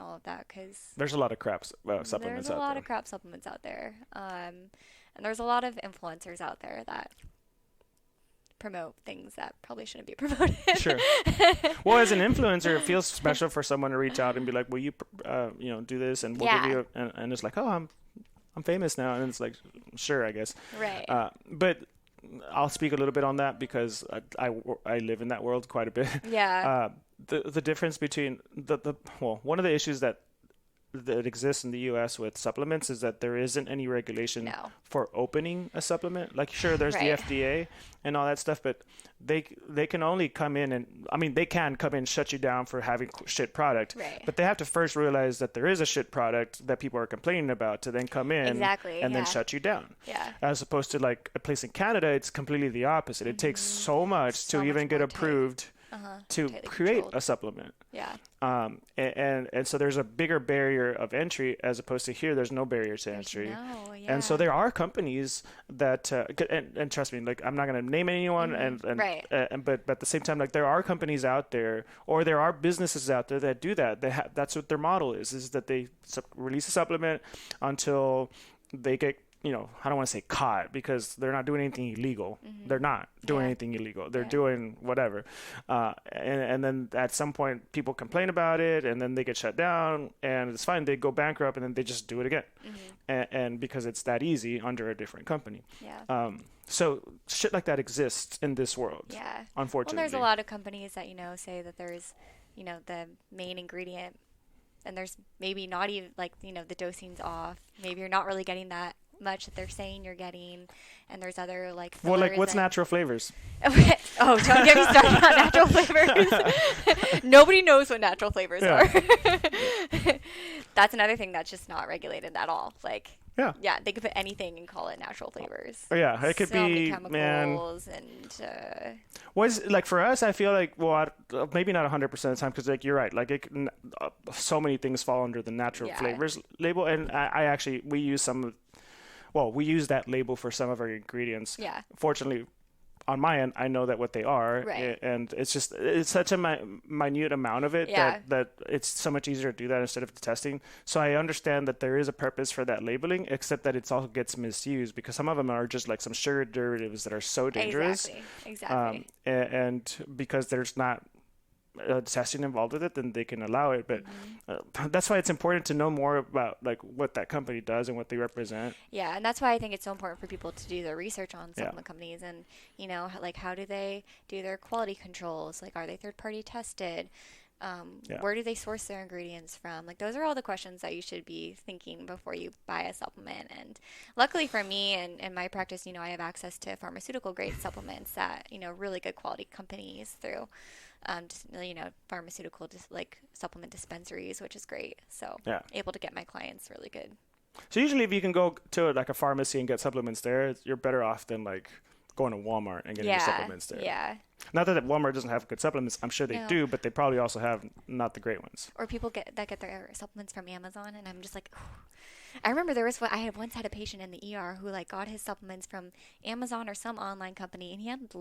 Speaker 2: all of that. Because
Speaker 1: there's a lot of crap supplements out there.
Speaker 2: There's a lot of crap supplements out there, and there's a lot of influencers out there that promote things that probably shouldn't be promoted. Sure.
Speaker 1: Well, as an influencer, it feels special for someone to reach out and be like, "Will you, do this?" And we'll give you, and it's like, "Oh, I'm famous now," and it's like, sure, I guess.
Speaker 2: Right.
Speaker 1: But I'll speak a little bit on that because I live in that world quite a bit.
Speaker 2: Yeah.
Speaker 1: The difference between one of the issues that exists in the U.S. with supplements is that there isn't any regulation for opening a supplement. Like, sure, there's the FDA and all that stuff, but they can only come in and, they can come in and shut you down for having shit product.
Speaker 2: Right.
Speaker 1: But they have to first realize that there is a shit product that people are complaining about to then come in and then shut you down.
Speaker 2: Yeah.
Speaker 1: As opposed to like a place in Canada, it's completely the opposite. It takes so much to even get approved to create a supplement.
Speaker 2: Yeah.
Speaker 1: And so there's a bigger barrier of entry, as opposed to here, there's no barrier to entry. And so there are companies that, and trust me, like, I'm not going to name anyone, but at the same time, like, there are companies out there, or there are businesses out there that do that. That's what their model is that they release a supplement until they get, I don't want to say caught, because they're not doing anything illegal. They're not doing anything illegal. They're doing whatever. And then at some point people complain about it, and then they get shut down, and it's fine. They go bankrupt, and then they just do it again. And because it's that easy under a different company.
Speaker 2: Yeah.
Speaker 1: So shit like that exists in this world.
Speaker 2: Yeah.
Speaker 1: Unfortunately.
Speaker 2: Well, there's a lot of companies that, say that there's, the main ingredient, and there's maybe not even like, the dosing's off. Maybe you're not really getting that much that they're saying you're getting, and there's other like
Speaker 1: fillers. Well, like, what's natural flavors?
Speaker 2: Oh, don't get me started on natural flavors. Nobody knows what natural flavors are. That's another thing that's just not regulated at all. Like,
Speaker 1: Yeah.
Speaker 2: Yeah, they could put anything and call it natural flavors.
Speaker 1: Oh, yeah, it could
Speaker 2: so many
Speaker 1: be,
Speaker 2: chemicals and
Speaker 1: was like for us, I feel like, well, maybe not 100% of the time, because like you're right, like so many things fall under the natural flavors label, and I actually we use we use that label for some of our ingredients.
Speaker 2: Yeah.
Speaker 1: Fortunately, on my end, I know that what they are,
Speaker 2: right.
Speaker 1: And it's such a minute amount of it that it's so much easier to do that instead of testing. So I understand that there is a purpose for that labeling, except that it also gets misused because some of them are just like some sugar derivatives that are so dangerous.
Speaker 2: Exactly.
Speaker 1: And because there's not testing involved with it, then they can allow it. But that's why it's important to know more about like what that company does and what they represent.
Speaker 2: Yeah, and that's why I think it's so important for people to do their research on supplement companies, and like how do they do their quality controls? Like, are they third party tested? Where do they source their ingredients from? Like, those are all the questions that you should be thinking before you buy a supplement. And luckily for me and in my practice, I have access to pharmaceutical grade supplements that really good quality companies through pharmaceutical supplement dispensaries, which is great. So able to get my clients really good.
Speaker 1: So usually if you can go to like a pharmacy and get supplements there, you're better off than like going to Walmart and getting your supplements there.
Speaker 2: Yeah.
Speaker 1: Not that Walmart doesn't have good supplements. I'm sure they do, but they probably also have not the great ones.
Speaker 2: Or people get their supplements from Amazon, and I'm just like, I remember I had once had a patient in the ER who like got his supplements from Amazon or some online company, and he had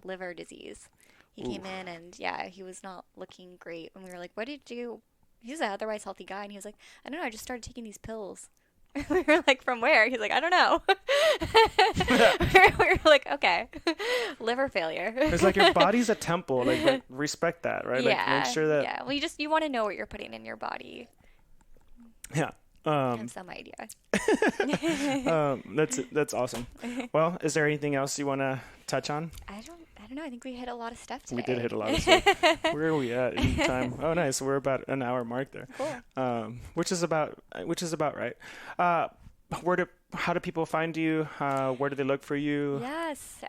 Speaker 2: liver disease. He came in and he was not looking great. And we were like, what did you, he's an otherwise healthy guy. And he was like, I don't know, I just started taking these pills. We were like, from where? He's like, I don't know. We were like, okay, liver failure.
Speaker 1: It's like your body's a temple. Like respect that, right?
Speaker 2: Yeah.
Speaker 1: Like make sure that.
Speaker 2: Yeah. Well, you want to know what you're putting in your body.
Speaker 1: Yeah.
Speaker 2: I have some idea.
Speaker 1: That's awesome. Well, is there anything else you want to touch on?
Speaker 2: I don't know. I think we hit a lot of stuff today.
Speaker 1: We did hit a lot of stuff. Where are we at in time? Oh, nice. We're about an hour mark there.
Speaker 2: Cool.
Speaker 1: Which is about right. How do people find you? Where do they look for you?
Speaker 2: Yes.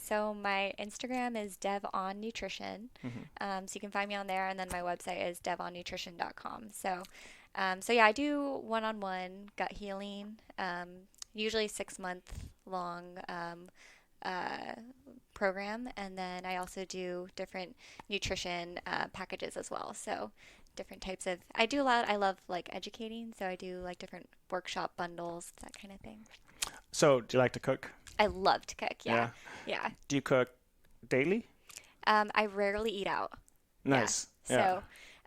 Speaker 2: So my Instagram is Devon Nutrition. So you can find me on there, and then my website is devonnutrition.com. So I do one-on-one gut healing, usually 6-month long program, and then I also do different nutrition packages as well. So different types of, I do a lot. I love like educating, so I do like different workshop bundles, that kind of thing.
Speaker 1: So do you like to cook?
Speaker 2: I love to cook. Yeah.
Speaker 1: Do you cook daily?
Speaker 2: I rarely eat out.
Speaker 1: Nice.
Speaker 2: Yeah.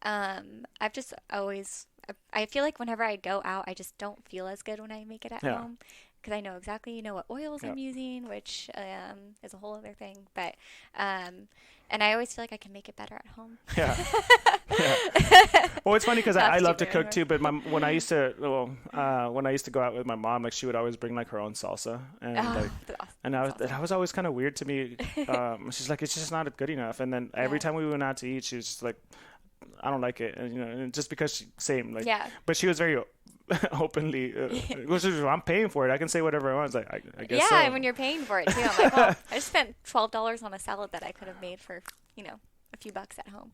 Speaker 2: So I've just always, I feel like whenever I go out, I just don't feel as good when I make it at home. Because I know exactly, what oils I'm using, which is a whole other thing. But, and I always feel like I can make it better at home.
Speaker 1: Yeah. Well, it's funny because I love to cook too. But when I used to go out with my mom, like she would always bring like her own salsa, and that was always kind of weird to me. She's like, it's just not good enough. And then every time we went out to eat, she was just like, I don't like it, and just because but she was very openly I'm paying for it, I can say whatever I want. It's like I guess
Speaker 2: and when you're paying for it too, I'm like, well, I just spent $12 on a salad that I could have made for a few bucks at home.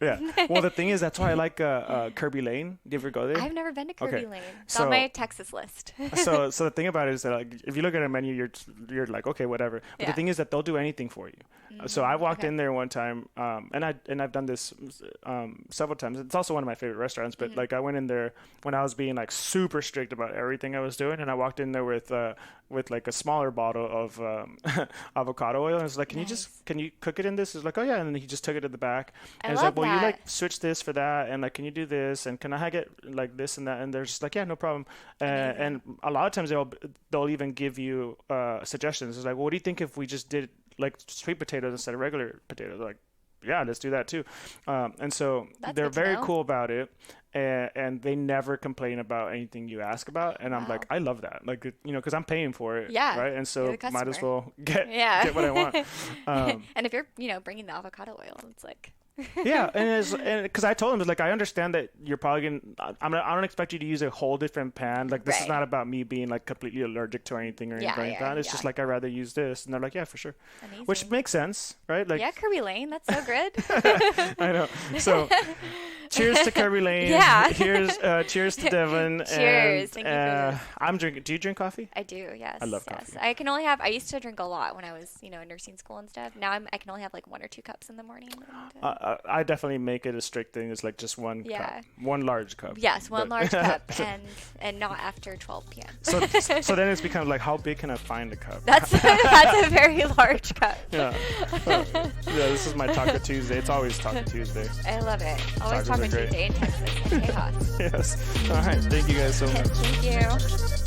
Speaker 1: Well, the thing is, that's why I like Kirby Lane. Do you ever go there?
Speaker 2: I've never been to Kirby Lane. It's on my Texas list.
Speaker 1: so the thing about it is that like if you look at a menu, you're like, okay, whatever. But the thing is that they'll do anything for you. So I walked in there one time, and I've done this several times. It's also one of my favorite restaurants. But like I went in there when I was being like super strict about everything I was doing, and I walked in there with like a smaller bottle of avocado oil, and I was like, can you cook it in this? It's like, oh yeah, and then he just took it to the back. And it's like, well, you like switch this for that, and like, can you do this, and can I get like this and that? And they're just like, yeah, no problem. And a lot of times they'll even give you suggestions. It's like, well, what do you think if we just did like sweet potatoes instead of regular potatoes? Like, yeah, let's do that too. And so they're very cool about it, and they never complain about anything you ask about. And I'm like, I love that, like, because I'm paying for it, right? And so might as well get what I want.
Speaker 2: And if you're bringing the avocado oil, it's like
Speaker 1: Yeah, and because I told him, like, I understand that you're probably gonna. I don't expect you to use a whole different pan. Like, this is not about me being like completely allergic to anything or anything like that. It's just like, I'd rather use this, and they're like, yeah, for sure.
Speaker 2: Amazing.
Speaker 1: Which makes sense, right? Like,
Speaker 2: yeah, Kirby Lane, that's so good.
Speaker 1: I know. So, cheers to Kirby Lane.
Speaker 2: Yeah.
Speaker 1: Cheers to Devon.
Speaker 2: Cheers.
Speaker 1: And,
Speaker 2: Thank you for this.
Speaker 1: I'm drinking. Do you drink coffee?
Speaker 2: I do. Yes.
Speaker 1: I love coffee.
Speaker 2: I used to drink a lot when I was, in nursing school and stuff. Now I can only have like 1 or 2 cups in the morning.
Speaker 1: I definitely make it a strict thing. It's like just one cup, one large cup.
Speaker 2: Yes, one large cup, and not after 12 p.m.
Speaker 1: So then it's become like, how big can I find a cup?
Speaker 2: That's a very large cup.
Speaker 1: Yeah. Yeah. This is my Taco Tuesday. It's always Taco Tuesday.
Speaker 2: I love it. Always
Speaker 1: Tacos
Speaker 2: Taco
Speaker 1: are great.
Speaker 2: Tuesday in Texas. Yes.
Speaker 1: All right. Thank you guys so much.
Speaker 2: Thank you.